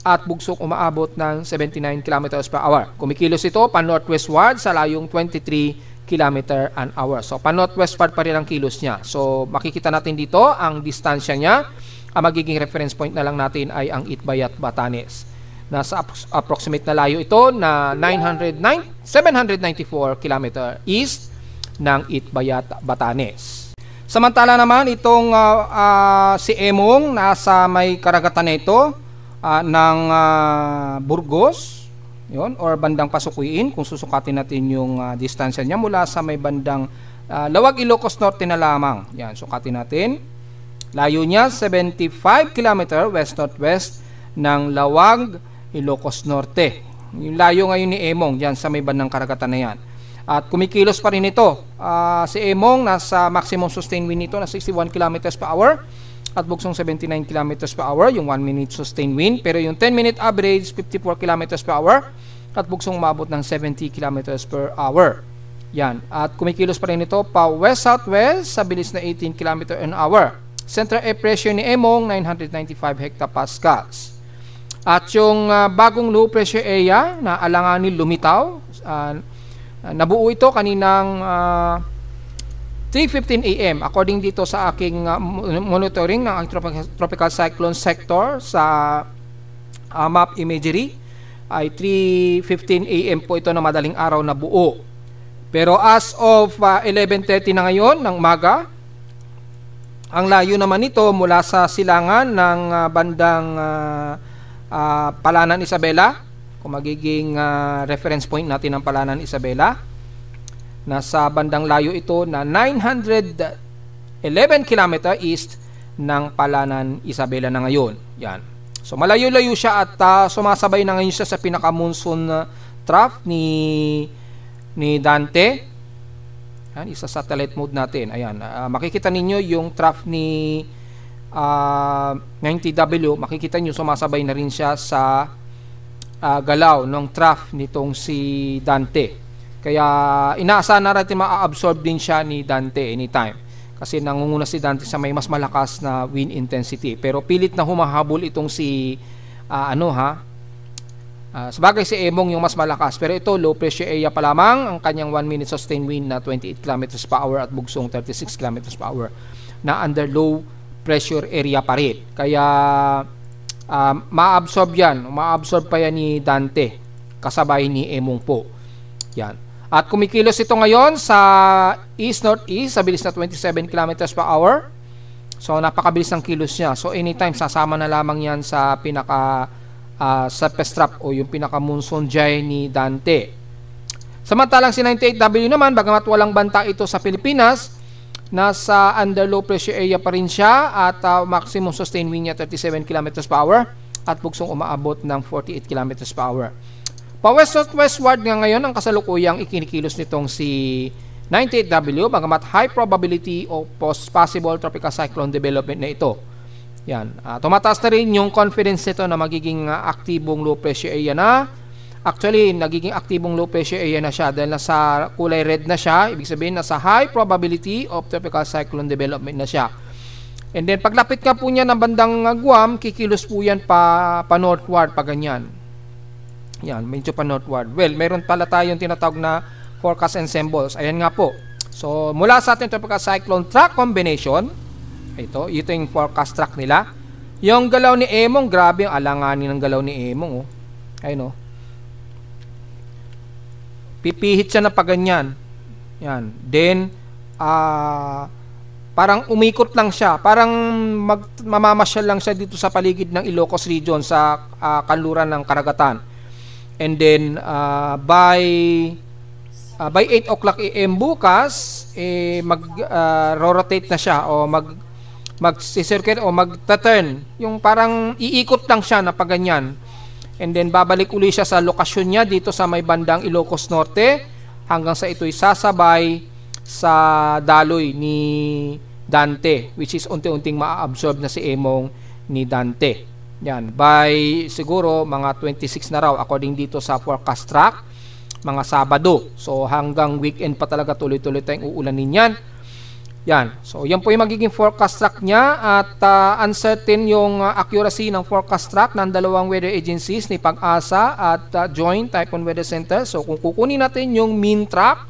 at bugsok umaabot ng 79 km per hour. Kumikilos ito pan-northwestward sa layong 23 km an hour. So, pan-northwestward pa rin ang kilos niya. So, makikita natin dito ang distansya niya. Ang magiging reference point na lang natin ay ang Itbayat, Batanes. Nasa approximate na layo ito na 794 km east ng Itbayat, Batanes. Samantala naman itong si Emong nasa may karagatan na ito ng Burgos, yon or bandang Pasukuin kung susukatin natin yung distansya niya mula sa may bandang Lawag, Ilocos Norte na lamang. Yan, sukatin natin. Layo niya 75 km west-northwest ng Lawag, Ilocos Norte. Yung layo ngayon ni Emong diyan sa may bandang karagatan na yan. At kumikilos pa rin ito. Si Emong nasa maximum sustained wind nito na 61 kilometers per hour at bugsong 79 kilometers per hour yung 1 minute sustained wind. Pero yung 10 minute average 54 kilometers per hour at bugsong umabot ng 70 kilometers per hour. Yan. At kumikilos pa rin ito pa west-southwest sa bilis na 18 km an hour. Central air pressure ni Emong 995 hectopascals. At yung bagong low pressure area na alanganin lumitaw, nabuo ito kaninang 3:15 AM according dito sa aking monitoring ng tropical cyclone sector sa map imagery ay 3:15 AM po ito na madaling araw na buo. Pero as of 11:30 na ngayon ng umaga, ang layo naman nito mula sa silangan ng bandang Palanan Isabela, kung magiging reference point natin ang Palanan Isabela, nasa bandang layo ito na 911 km east ng Palanan Isabela na ngayon. Yan. So malayo-layo siya at sumasabay na ngayon siya sa pinaka-monsoon trough ni Dante. Yan, isa satellite mode natin. Ayan, makikita ninyo yung trough ni 90W, makikita nyo sumasabay na rin siya sa galaw ng trough nitong si Dante. Kaya inaasahan na natin ma-absorb din siya ni Dante anytime. Kasi nangunguna si Dante sa may mas malakas na wind intensity. Pero pilit na humahabol itong si sabagay si Emong yung mas malakas. Pero ito low pressure area pa lamang. Ang kanyang 1 minute sustained wind na 28 km per hour at bugsong 36 km per hour na under low pressure area pa rin. Kaya ma-absorb yan. Ma-absorb pa yan ni Dante kasabay ni Emong po. Yan. At kumikilos ito ngayon sa east-northeast sa bilis na 27 km per hour. So napakabilis ng kilos niya. So anytime sasama na lamang yan sa pinaka surface trough o yung pinaka monsoon jay ni Dante. Samantalang si 98W naman, bagamat walang banta ito sa Pilipinas, nasa under low pressure area pa rin siya at maximum sustained wind niya 37 km per hour at bugsong umaabot ng 48 km per hour. Pa-west-westward nga ngayon ang kasalukuyang ikinikilos nitong si 98W, bagamat high probability o possible tropical cyclone development na ito. Yan. Tumataas na rin yung confidence nito na magiging aktibong low pressure area na. Actually, nagiging aktibong low pressure area na siya dahil nasa kulay red na siya. Ibig sabihin, nasa high probability of tropical cyclone development na siya. And then, paglapit ka po niya ng bandang Guam, kikilos po yan pa northward, pa ganyan. Yan, medyo pa northward. Well, meron pala tayong tinatawag na forecast and symbols. Ayan nga po. So, mula sa ating tropical cyclone track combination, ito yung forecast track nila. Yung galaw ni Emong, grabe yung alanganin ng galaw ni Emong. Ayun o. Pipihit siya na paganyan. Yan. Then, parang umikot lang siya. Parang mamamasyal lang siya dito sa paligid ng Ilocos region sa kanluran ng karagatan. And then, by 8 o'clock AM bukas, mag-rotate na siya o mag-circle o mag-turn. Yung parang iikot lang siya na paganyan. And then babalik uli siya sa lokasyon niya dito sa may bandang Ilocos Norte hanggang sa ito'y sasabay sa daloy ni Dante, which is unti-unting ma-absorb na si Emong ni Dante. Yan, by siguro mga 26 na raw according dito sa forecast track, mga Sabado. So hanggang weekend pa talaga tuloy-tuloy tayong uulanin yan. Yan. So, yan po yung magiging forecast track niya at uncertain yung accuracy ng forecast track ng dalawang weather agencies ni Pag-asa at Joint Typhoon Weather Center. So, kung kukunin natin yung mean track,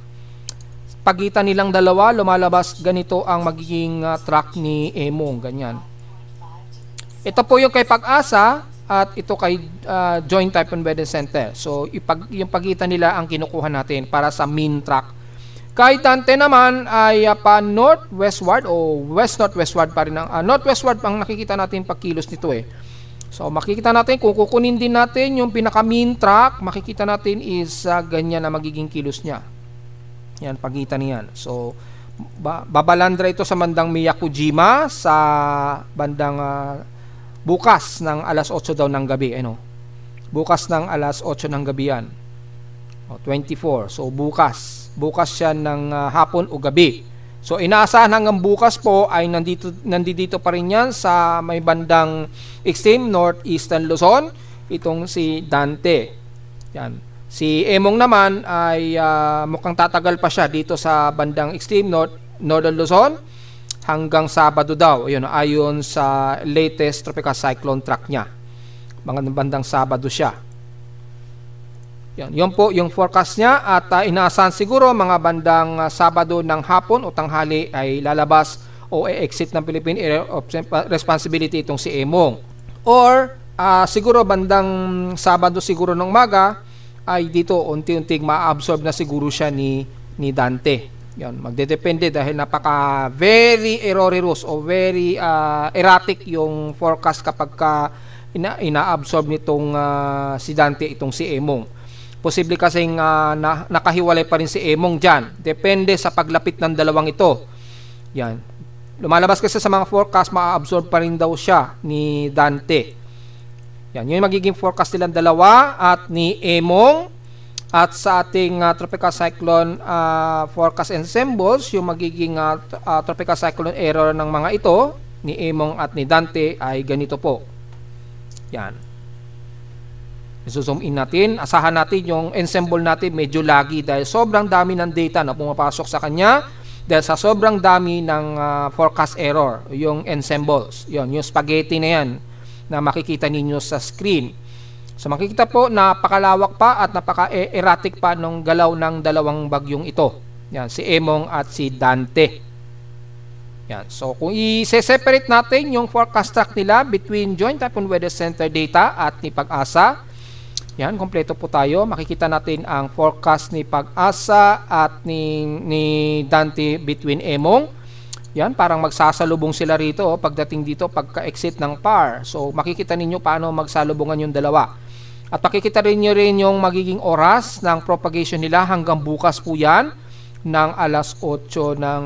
pagitan nilang dalawa, lumalabas ganito ang magiging track ni Emong. Ganyan. Ito po yung kay Pag-asa at ito kay Joint Typhoon Weather Center. So, yung pagitan nila ang kinukuha natin para sa mean track. Kay Dante naman ay pa northwestward o west-northwestward pa rin. Northwestward ang nakikita natin pagkilos nito eh. So makikita natin kung kukunin din natin yung pinaka-mean track, makikita natin is ganyan na magiging kilos niya. Yan, pagitan niyan. So babalandra ito sa bandang Miyakujima sa bandang bukas ng alas 8 daw ng gabi. Ano? Bukas ng alas 8 ng gabi yan. 24. So bukas. Bukas siya ng hapon o gabi. So inaasahan hanggang bukas po ay nandito pa rin yan sa may bandang extreme northeastern Luzon, itong si Dante. Yan. Si Emong naman ay mukhang tatagal pa siya dito sa bandang extreme northern Luzon hanggang Sabado daw. Ayun, ayon sa latest tropical cyclone track niya. Mga bandang Sabado siya. Yan po yung forecast niya at inaasahan siguro mga bandang Sabado ng hapon o tanghali ay lalabas o exit ng Philippine Area of Responsibility itong si Emong. Or siguro bandang Sabado siguro ng umaga ay dito unti-unting ma-absorb na siguro siya ni Dante. Yan, magdedepende dahil napaka very erroneous o very erratic yung forecast kapag ina-absorb nitong si Dante itong si Emong. Posible kasing nakahiwalay pa rin si Emong dyan. Depende sa paglapit ng dalawang ito. Yan. Lumalabas kasi sa mga forecast, ma-absorb pa rin daw siya ni Dante. Yan. Yun yung magiging forecast nilang dalawa at ni Emong. At sa ating tropical cyclone forecast and symbols, yung magiging tropical cyclone error ng mga ito, ni Emong at ni Dante, ay ganito po. Yan. I-zoom in natin. Asahan natin yung ensemble natin medyo laggy dahil sobrang dami ng data na pumapasok sa kanya dahil sa sobrang dami ng forecast error, yung ensembles. Yung spaghetti na yan na makikita ninyo sa screen. So makikita po napakalawak pa at napaka-erratic pa nung galaw ng dalawang bagyong ito. Yan, si Emong at si Dante. Yan. So kung i-separate natin yung forecast track nila between Joint Typhoon Weather Center data at ni Pag-asa, yan, kompleto po tayo. Makikita natin ang forecast ni Pag-asa at ni Dante between Emong. Yan, parang magsasalubong sila rito pagdating dito pagka-exit ng PAR. So makikita ninyo paano magsalubungan yung dalawa. At makikita rin nyo rin yung magiging oras ng propagation nila hanggang bukas po yan ng alas 8 ng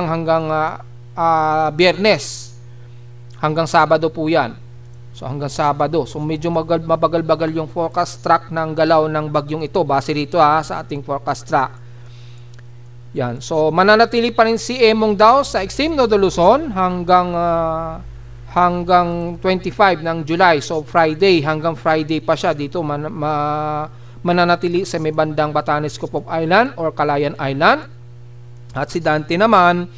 hanggang Biyernes. Hanggang Sabado po yan. So hanggang Sabado. So medyo mabagal-bagal yung forecast track ng galaw ng bagyong ito base rito sa ating forecast track. Yan. So mananatili pa rin si Emong daw sa extreme northern Luzon hanggang 25 ng July. So Friday, hanggang Friday pa siya dito mananatili sa may bandang Batanes, Cupop Island or Calayan Island. At si Dante naman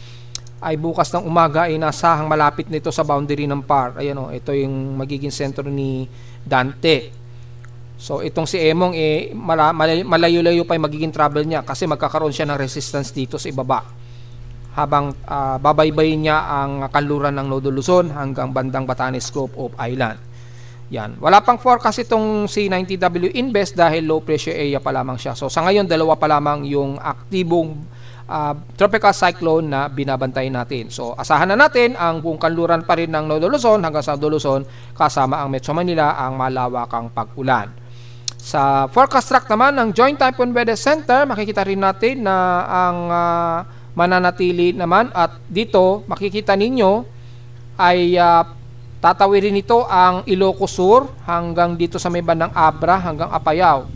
ay bukas ng umaga ay nasahang malapit nito sa boundary ng PAR. Ayan ito yung magiging sentro ni Dante. So itong si Emong malayo-layo pa yung magiging travel niya kasi magkakaroon siya ng resistance dito sa ibaba. Habang babaybayin niya ang kanluran ng Nodo Luzon hanggang bandang Batanes, Cupop Island. Yan. Wala pang forecast itong si 90W Invest dahil low pressure area pa lamang siya. So sa ngayon dalawa pa lamang yung aktibong tropical cyclone na binabantayan natin. So asahan na natin ang buong kanluran pa rin ng Nodo Luzon hanggang sa Nodo Luzon kasama ang Metro Manila ang malawakang pag-ulan. Sa forecast track naman ng Joint Typhoon Weather Center, makikita rin natin na ang mananatili naman at dito makikita ninyo ay tatawirin ito ang Ilocos Sur hanggang dito sa may bandang Abra hanggang Apayao.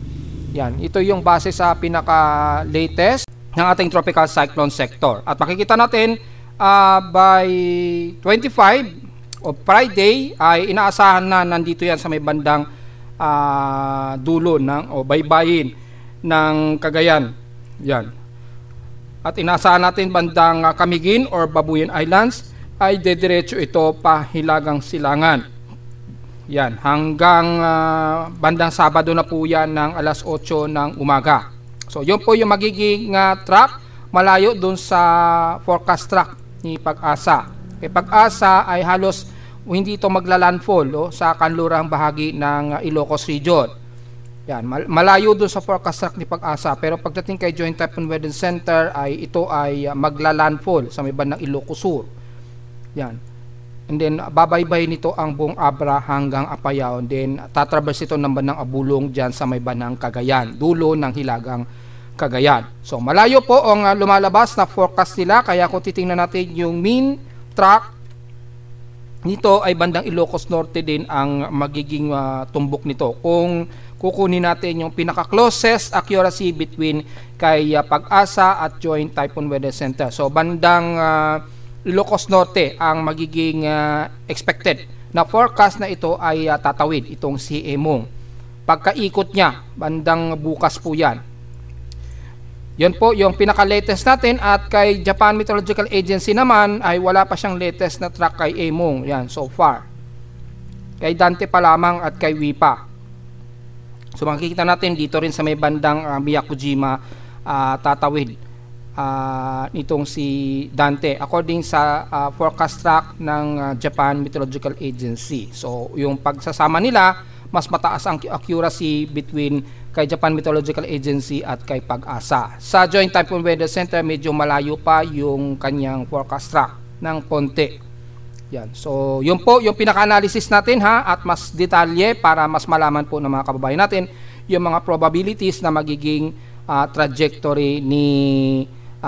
Yan, ito yung base sa pinaka-latest ng ating tropical cyclone sector. At makikita natin by 25 o Friday ay inaasahan na nandito yan sa may bandang dulo o baybayin ng Cagayan. Yan. At inaasahan natin bandang Camiguin or Babuyan Islands ay dediretso ito pa Hilagang Silangan. Yan, hanggang bandang Sabado na po yan ng alas 8 ng umaga. So yun po yung magiging track malayo dun sa forecast track ni Pag-asa. Pag-asa ay halos hindi ito maglalandfall sa kanlurang bahagi ng Ilocos Region. Yan, malayo dun sa forecast track ni Pag-asa, pero pagdating kay Joint Typhoon Weather Center ay ito ay maglalandfall sa may bandang Ilocos Sur. Yan. And then babaybay nito ang buong Abra hanggang Apayao. And then tatraverse ito ng bandang Abulong dyan sa may bandang Cagayan, dulo ng Hilagang Cagayan. So malayo po ang lumalabas na forecast nila, kaya kung titingnan natin yung mean track nito ay bandang Ilocos Norte din ang magiging tumbok nito. Kung kukunin natin yung pinaka-closest accuracy between kay Pag-asa at Joint Typhoon Weather Center. So bandang Ilocos Norte ang magiging expected na forecast na ito ay tatawid itong si Emong. Pagkaikot niya, bandang bukas po yan. Yan po yung pinaka-latest natin, at kay Japan Meteorological Agency naman ay wala pa siyang latest na track kay Emong. Yan, so far. Kay Dante pa lamang at kay WIPA. So makikita natin dito rin sa may bandang Miyakojima tatawid nitong si Dante according sa forecast track ng Japan Meteorological Agency. So yung pagsasama nila, mas mataas ang accuracy between kay Japan Meteorological Agency at kay Pag-asa. Sa Joint Typhoon Weather Center, medyo malayo pa yung kanyang forecast track ng konti. Yan. So, yun po yung pinaka-analysis natin at mas detalye para mas malaman po ng mga kababayan natin yung mga probabilities na magiging trajectory ni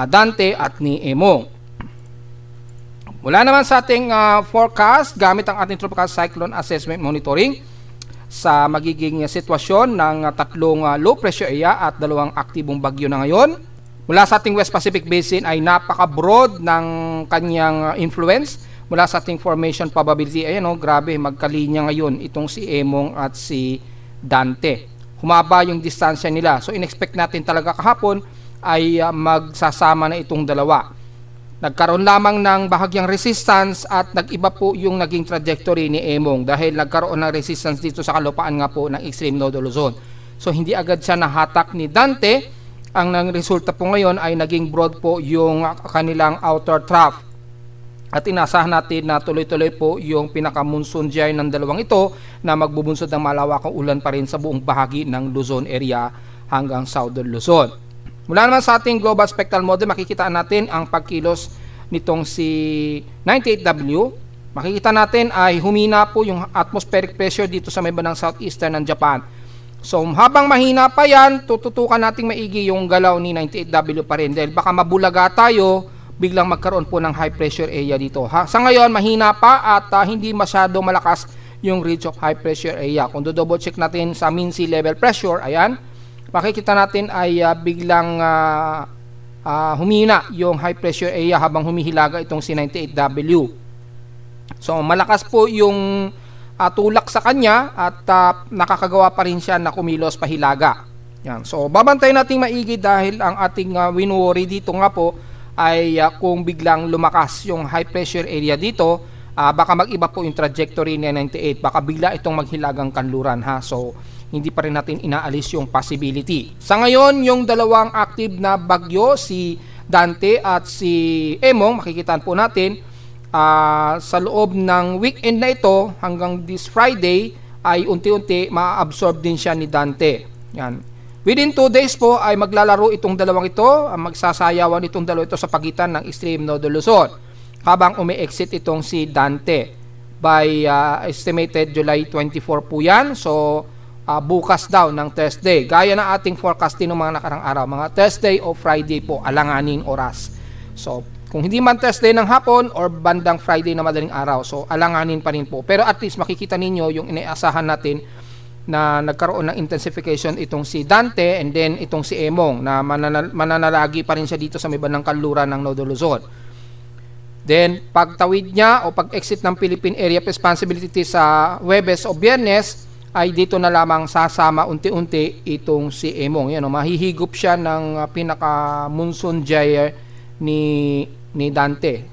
Dante at ni Emong. Mula naman sa ating forecast gamit ang ating Tropical Cyclone Assessment Monitoring sa magiging sitwasyon ng tatlong low pressure area at dalawang aktibong bagyo na ngayon. Mula sa ating West Pacific Basin ay napaka-broad ng kanyang influence. Mula sa ating formation probability, ayan grabe, magkalinya ngayon itong si Emong at si Dante. Humaba yung distansya nila. So in-expect natin talaga kahapon ay magsasama na itong dalawa. Nagkaroon lamang ng bahagyang resistance at nag-iba po yung naging trajectory ni Emong dahil nagkaroon ng resistance dito sa kalupaan nga po ng extreme nodal zone. So hindi agad siya nahatak ni Dante. Ang resulta po ngayon ay naging broad po yung kanilang outer trough. At inasahan natin na tuloy-tuloy po yung pinaka-monsoon gyre ng dalawang ito na magbubunsod ng malawakang ulan pa rin sa buong bahagi ng Luzon area hanggang Southern Luzon. Mula naman sa ating global spectral model, makikita natin ang pagkilos nitong si 98W. Makikita natin ay humina po yung atmospheric pressure dito sa may bandang southeastern ng Japan. So habang mahina pa yan, tututukan nating maigi yung galaw ni 98W pa rin dahil baka mabulaga tayo, biglang magkaroon po ng high pressure area dito. Sa ngayon, mahina pa at hindi masyado malakas yung ridge of high pressure area. Kung double check natin sa mean sea level pressure, ayan, makikita natin ay biglang humina yung high pressure area habang humihilaga itong si 98W. So malakas po yung tulak sa kanya at nakakagawa pa rin siya na kumilos pahilaga. Yan. So babantayan natin maigi dahil ang ating wino-worry dito nga po ay kung biglang lumakas yung high pressure area dito, baka mag-iba po yung trajectory ni 98. Baka bigla itong maghilagang kanluran So hindi pa rin natin inaalis yung possibility. Sa ngayon, yung dalawang active na bagyo, si Dante at si Emong, makikitaan po natin, sa loob ng weekend na ito, hanggang this Friday, ay unti-unti ma-absorb din siya ni Dante. Yan. Within 2 days po ay maglalaro itong dalawang ito, magsasayawan itong dalawa ito sa pagitan ng extreme nodal Luzon, habang umi-exit itong si Dante. By estimated July 24 po yan. So, bukas daw ng Thursday. Gaya na ating forecasting ng mga nakarang araw. Mga Thursday o Friday po, alanganing oras. So, kung hindi man Thursday ng hapon or bandang Friday na madaling araw, so alanganin pa rin po. Pero at least makikita ninyo yung inaasahan natin na nagkaroon ng intensification itong si Dante and then itong si Emong na mananalagi pa rin siya dito sa may bandang kanluran ng Nodal Luzon. Then, pagtawid niya o pag-exit ng Philippine Area of Responsibility sa Huwebes o Biyernes, ay dito na lamang sasama unti-unti itong si Emong. Yan, mahihigop siya ng pinaka-monsoon gyre ni Dante.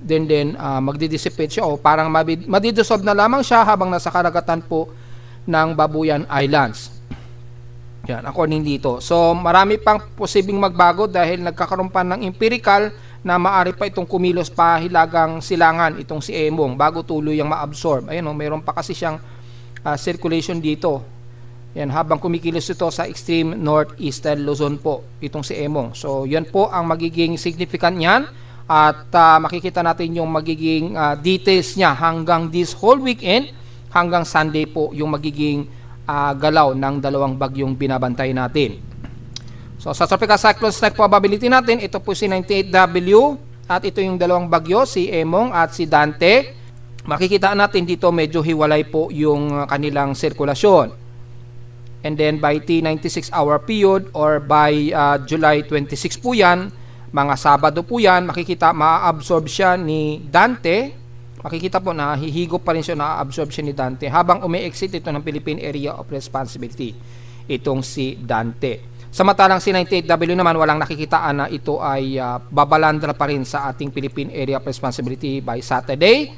Then magdi-dissipate siya o parang madidissolve na lamang siya habang nasa karagatan po ng Babuyan Islands. Yan, according dito. So, marami pang posibleng magbago dahil nagkakaroon pa ng empirical na maaari pa itong kumilos pa hilagang silangan itong si Emong bago tuloy ang ma-absorb. Ayun, mayroon pa kasi siyang circulation dito. Yan, habang kumikilos ito sa extreme northeastern Luzon po, itong si Emong. So, yan po ang magiging significant niyan at makikita natin yung magiging details niya hanggang this whole weekend, hanggang Sunday po yung magiging galaw ng dalawang bagyong binabantay natin. So, sa tropical cyclone strike probability natin, ito po si 98W at ito yung dalawang bagyo, si Emong at si Dante. Makikita natin dito medyo hiwalay po yung kanilang sirkulasyon. And then by T96 hour period or by July 26 po yan, mga Sabado po yan, makikita ma-absorb siya ni Dante. Makikita po na hihigop pa rin siya, na-absorb siya ni Dante habang umi-exit ito ng Philippine Area of Responsibility, itong si Dante. Samantalang si 98W naman, walang nakikitaan na ito ay babalandra pa rin sa ating Philippine Area of Responsibility by Saturday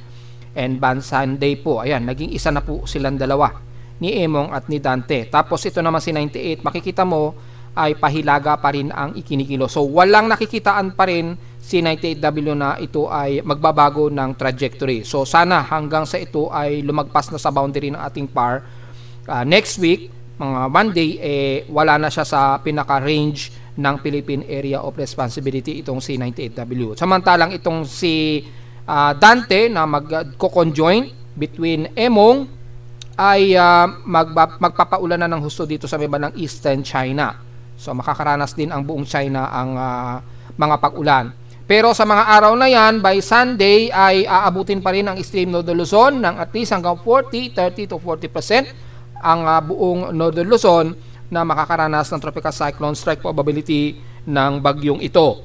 and by Sunday po. Ayan, naging isa na po silang dalawa, ni Emong at ni Dante. Tapos ito naman si 98, makikita mo ay pahilaga pa rin ang ikinikilo. So walang nakikitaan pa rin si 98W na ito ay magbabago ng trajectory. So sana hanggang sa ito ay lumagpas na sa boundary ng ating PAR, next week, mga Monday, wala na siya sa pinaka-range ng Philippine Area of Responsibility itong si 98W. Samantalang itong si Dante na magko-conjoin between Emong ay magpapaulan na ng husto dito sa may bandang Eastern China. So makakaranas din ang buong China ang mga pag-ulan. Pero sa mga araw na yan, by Sunday ay aabutin pa rin ang extreme Northern Luzon ng at least hanggang 30 to 40% ang buong Northern Luzon na makakaranas ng tropical cyclone strike probability ng bagyong ito.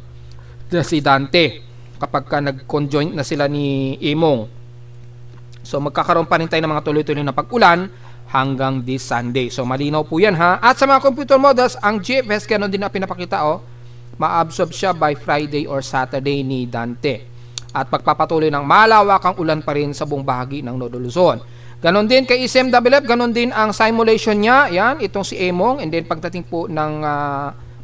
Si Dante, kapag ka nag-conjoint na sila ni Emong. So magkakaroon pa rin tayo ng mga tuloy-tuloy na pag-ulan hanggang this Sunday. So malinaw po yan ha. At sa mga computer models, ang GFS ganoon din na pinapakita ma-absorb siya by Friday or Saturday ni Dante. At pagpapatuloy ng malawakang ulan pa rin sa buong bahagi ng Northern Luzon. Ganon din kay SMWF, ganon din ang simulation niya. Yan, itong si Emong. And then pagdating po ng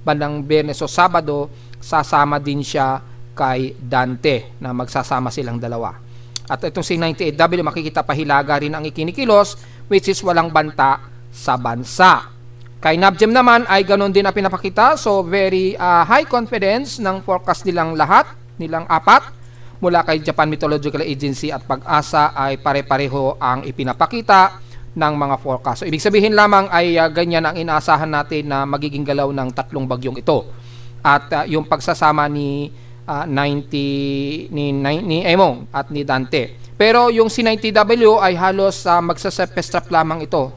bandang Biyernes o Sabado, sasama din siya kay Dante na magsasama silang dalawa. At itong si 98W, makikita pahilaga rin ang ikinikilos, which is walang banta sa bansa. Kay NABGEM naman ay ganon din na pinapakita. So very high confidence ng forecast nilang lahat, nilang apat. Mula kay Japan Meteorological Agency at Pag-asa ay pare-pareho ang ipinapakita ng mga forecast. So ibig sabihin lamang ay ganyan ang inaasahan natin na magiging galaw ng tatlong bagyong ito. At yung pagsasama ni Emong at ni Dante. Pero yung si 90W ay halos magsasurface trap lamang ito.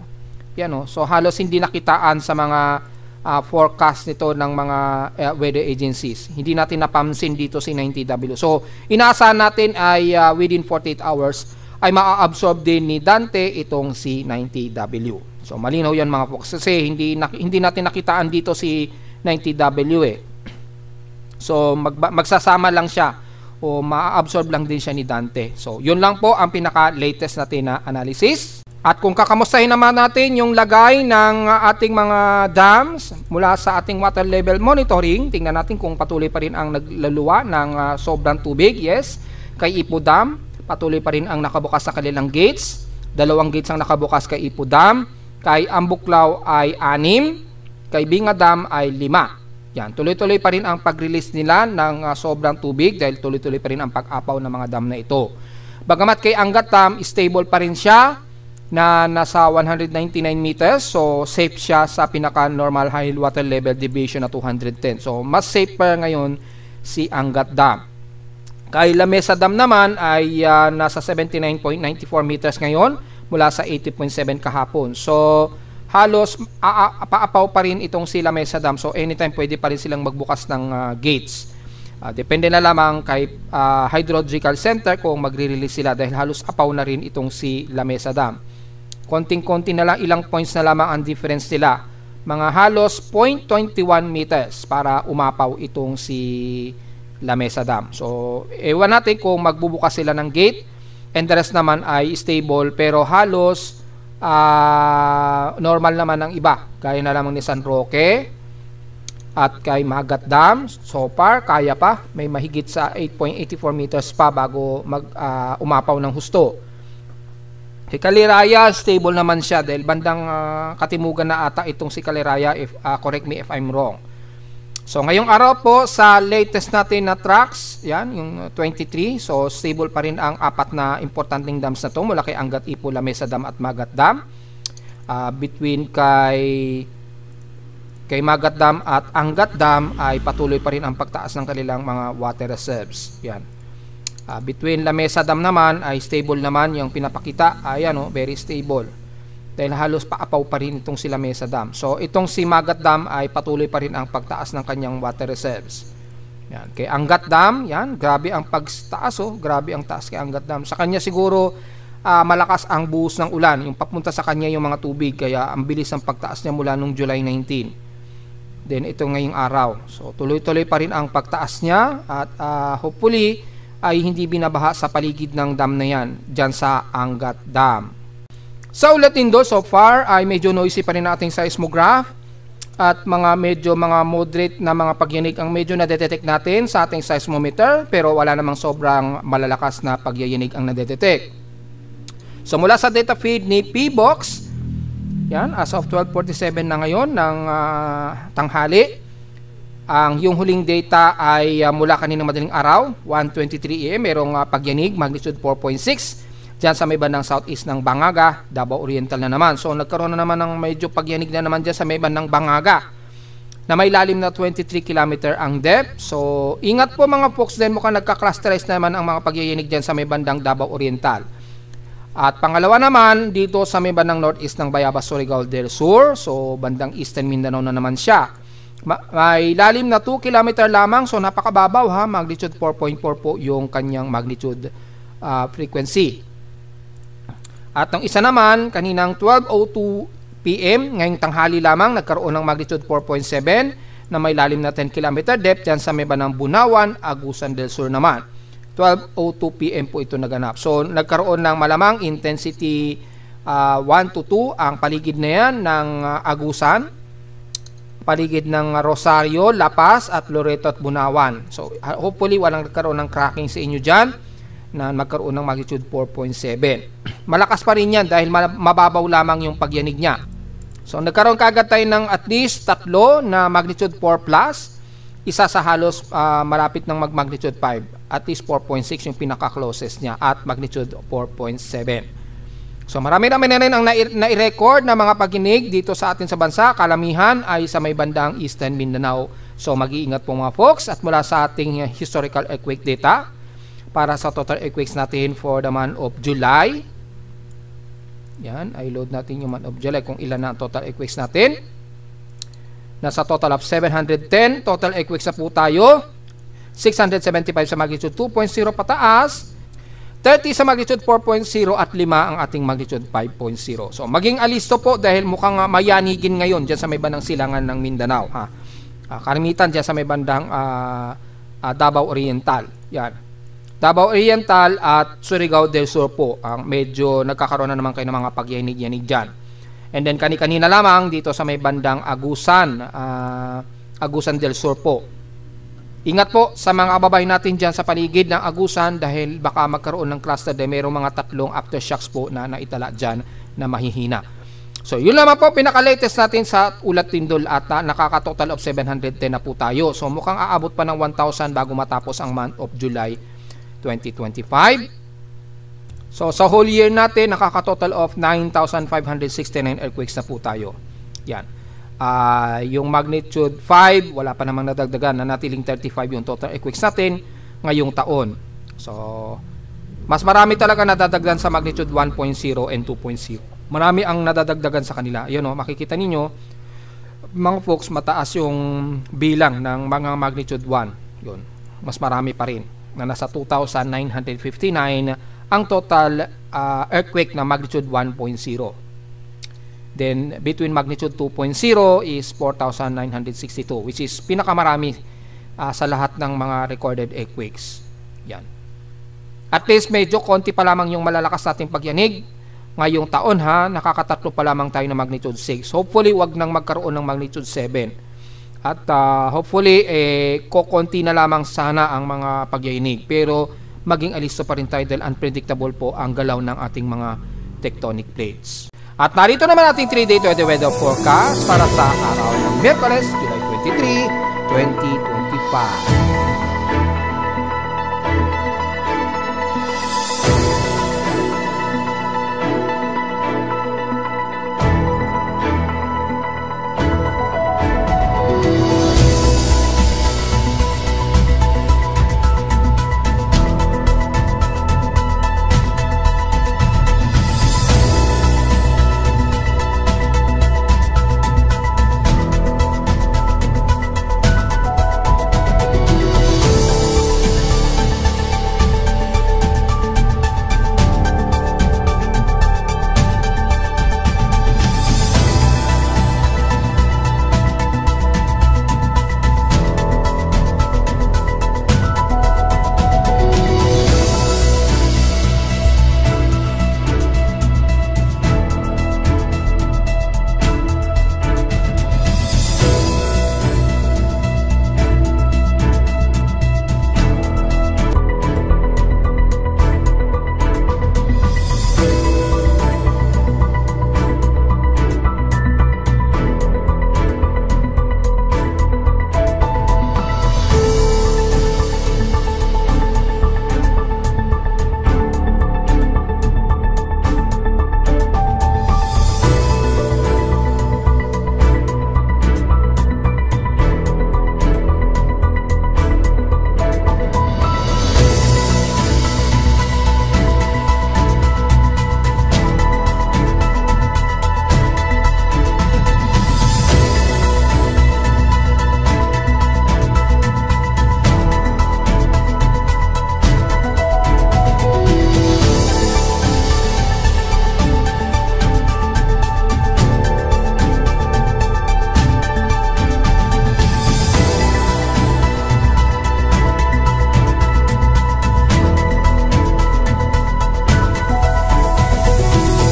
Yan, so halos hindi nakitaan sa mga forecast nito ng mga weather agencies. Hindi natin napansin dito si 90W. So inaasahan natin ay within 48 hours ay maa-absorb din ni Dante itong si 90W. So malinaw yan mga folks, kasi hindi natin nakitaan dito si 90W So magsasama lang siya o maa-absorb lang din siya ni Dante. So yun lang po ang pinaka-latest natin na analysis. At kung kakamustahin naman natin yung lagay ng ating mga dams mula sa ating water level monitoring, tingnan natin kung patuloy pa rin ang naglaluwa ng sobrang tubig. Yes, kay Ipo Dam, patuloy pa rin ang nakabukas sa kanilang gates. 2 gates ang nakabukas kay Ipo Dam. Kay Ambuklaw ay 6, kay Binga Dam ay 5. Yan, tuloy-tuloy pa rin ang pag-release nila ng sobrang tubig dahil tuloy-tuloy pa rin ang pag-apaw ng mga dam na ito. Bagamat kay Angat Dam, stable pa rin siya na nasa 199 meters. So safe siya sa pinaka-normal high water level deviation na 210. So mas safe pa ngayon si Angat Dam. Kay La Mesa Dam naman ay nasa 79.94 meters ngayon mula sa 80.7 kahapon. So halos paapaw pa rin itong si La Mesa Dam. So anytime pwede pa rin silang magbukas ng gates. Depende na lamang kay Hydrological Center kung magre-release sila dahil halos apaw na rin itong si La Mesa Dam. Konting-konti na lang, ilang points na lamang ang difference nila. Mga halos 0.21 meters para umapaw itong si La Mesa Dam. So, ewan natin kung magbubukas sila ng gate and the rest naman ay stable pero halos normal naman ang iba. Gaya na lamang ni San Roque at kay Magat Dam. So far, kaya pa. May mahigit sa 8.84 meters pa bago umapaw ng husto. Si Caliraya, stable naman siya dahil bandang katimugan na ata itong si Caliraya, correct me if I'm wrong. So ngayong araw po sa latest natin na tracks, yan yung 23, so stable pa rin ang apat na importanteng dams na to mula kay Angat, Ipo, La Mesa Dam at Magat Dam. Between kay Magat Dam at Angat Dam ay patuloy pa rin ang pagtaas ng kanilang mga water reserves. Yan. Between La Mesa Dam naman ay stable naman yung pinapakita. Ayan, very stable. dahil halos paapaw pa rin itong Sila Mesa Dam. So itong si Magat Dam ay patuloy pa rin ang pagtaas ng kanyang water reserves. Yan. Kay Angat Dam, yan, grabe ang pagtaas, grabe ang taas kay Angat Dam. Sa kanya siguro malakas ang buhos ng ulan, yung papunta sa kanya yung mga tubig, kaya ang bilis ng pagtaas niya mula nung July 19. Then ito ngayong araw. So tuloy-tuloy pa rin ang pagtaas niya at hopefully ay hindi binabaha sa paligid ng dam na yan, dyan sa Angat Dam. Sa ulat din do, so far ay medyo noisy pa rin ating seismograph at medyo moderate na mga pagyanig ang medyo na-detect natin sa ating seismometer, pero wala namang sobrang malalakas na pagyayinig ang na-detect. So mula sa data feed ni PBox, yan, as of 12:47 na ngayon ng tanghali, yung huling data ay mula kanina madaling araw, 1:23 AM, merong pagyanig, magnitude 4.6, dyan sa may bandang southeast ng Bangaga, Davao Oriental na naman. So nagkaroon na naman ng medyo pagyanig na naman dyan sa may bandang Bangaga, na may lalim na 23 km ang depth. So ingat po mga folks, din mukhang nagka-clusterize naman ang mga pagyayinig dyan sa may bandang Davao Oriental. At pangalawa naman, dito sa may bandang northeast ng Bayabas, Surigao del Sur, so bandang Eastern Mindanao na naman siya. May lalim na 2 km lamang, so napakababaw ha, magnitude 4.4 po yung kanyang magnitude frequency. At ang isa naman, kaninang 12:02 PM, ngayong tanghali lamang, nagkaroon ng magnitude 4.7 na may lalim na 10 km depth dyan sa may bandang Bunawan, Agusan del Sur naman. 12:02 PM po ito naganap. So nagkaroon ng malamang intensity 1 to 2 ang paligid na yan ng Agusan, paligid ng Rosario, La Paz at Loreto at Bunawan. So hopefully walang nagkaroon ng cracking sa inyo dyan na magkaroon ng magnitude 4.7. Malakas pa rin yan dahil mababaw lamang yung pagyanig niya. So nagkaroon kaagad tayo ng at least 3 na magnitude 4 plus, isa sa halos malapit ng magnitude 5, at least 4.6 yung pinaka-closest niya at magnitude 4.7. So marami na rin ang nai-record na mga pagyanig dito sa atin sa bansa. Kalamihan ay sa may bandang Eastern Mindanao. So mag-iingat po mga folks. At mula sa ating historical earthquake data, para sa total earthquakes natin for the month of July. Yan, i-load natin yung month of July kung ilan na ang total earthquakes natin. Nasa total of 710 total earthquakes na po tayo. 675 sa magnitude 2.0 pataas, 30 sa magnitude 4.0 at 5 ang ating magnitude 5.0. So maging alisto po dahil mukhang mayanigin ngayon dyan sa may bandang silangan ng Mindanao. Karamitan dyan sa may bandang Davao Oriental. Yan. Davao Oriental at Surigao del Sur po ang medyo nagkakaroon na naman kayo ng mga pagyanig-yanig dyan. And then kanina lamang dito sa may bandang Agusan del Sur po. Ingat po sa mga kababayan natin dyan sa paligid ng Agusan dahil baka magkaroon ng cluster dahil mayroong mga 3 aftershocks po na naitala dyan na mahihina. So yun naman po pinaka-latest natin sa ulat tindol at nakaka-total of 710 na po tayo. So mukhang aabot pa ng 1,000 bago matapos ang month of July 2025. So sa whole year natin nakaka-total of 9,569 earthquakes na po tayo. Yan. Yung magnitude 5 wala pa namang nadagdagan, na natiling 35 yung total earthquakes natin ngayong taon. So mas marami talaga nadadagdagan sa magnitude 1.0 and 2.0. Marami ang nadadagdagan sa kanila. Ayun makikita ninyo mga folks, mataas yung bilang ng mga magnitude 1. Yun. Mas marami pa rin, na nasa 2,959 ang total earthquake na magnitude 1.0. Then between magnitude 2.0 is 4,962, which is pinakamarami sa lahat ng mga recorded earthquakes. Yan. At least medyo konti pa lamang yung malalakas nating pagyanig ngayong taon nakakatatlo pa lamang tayo ng magnitude 6. Hopefully wag nang magkaroon ng magnitude 7. At hopefully kokonti na lamang sana ang mga pagyayinig, pero maging alisto pa rin tayo dahil unpredictable po ang galaw ng ating mga tectonic plates. At narito naman ating 3-day weather forecast para sa araw ng Miyerkules, July 23, 2025.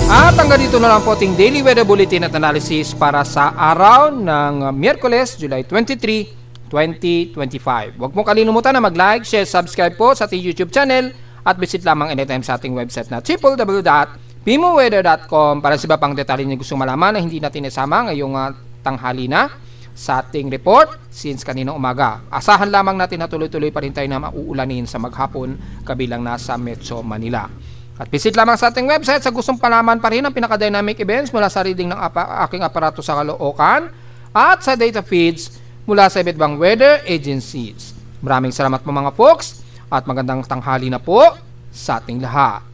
At hanggang dito na lang po ating Daily Weather Bulletin at Analysis para sa araw ng Miyerkules, July 23, 2025. Huwag mong kalimutan na mag-like, share, subscribe po sa ating YouTube channel at visit lamang anytime sa ating website na www.pimoweather.com para sa iba pang detalye na gusto malaman na hindi natin isama ngayong tanghali na sa ating report since kanina umaga. Asahan lamang natin na tuloy-tuloy pa rin tayo na mauulanin sa maghapon kabilang nasa Metro Manila. At visit lamang sa ating website sa gustong palaman pa rin ang pinaka-dynamic events mula sa reading ng aking aparato sa Caloocan at sa data feeds mula sa iba't ibang weather agencies. Maraming salamat po mga folks at magandang tanghali na po sa ating lahat.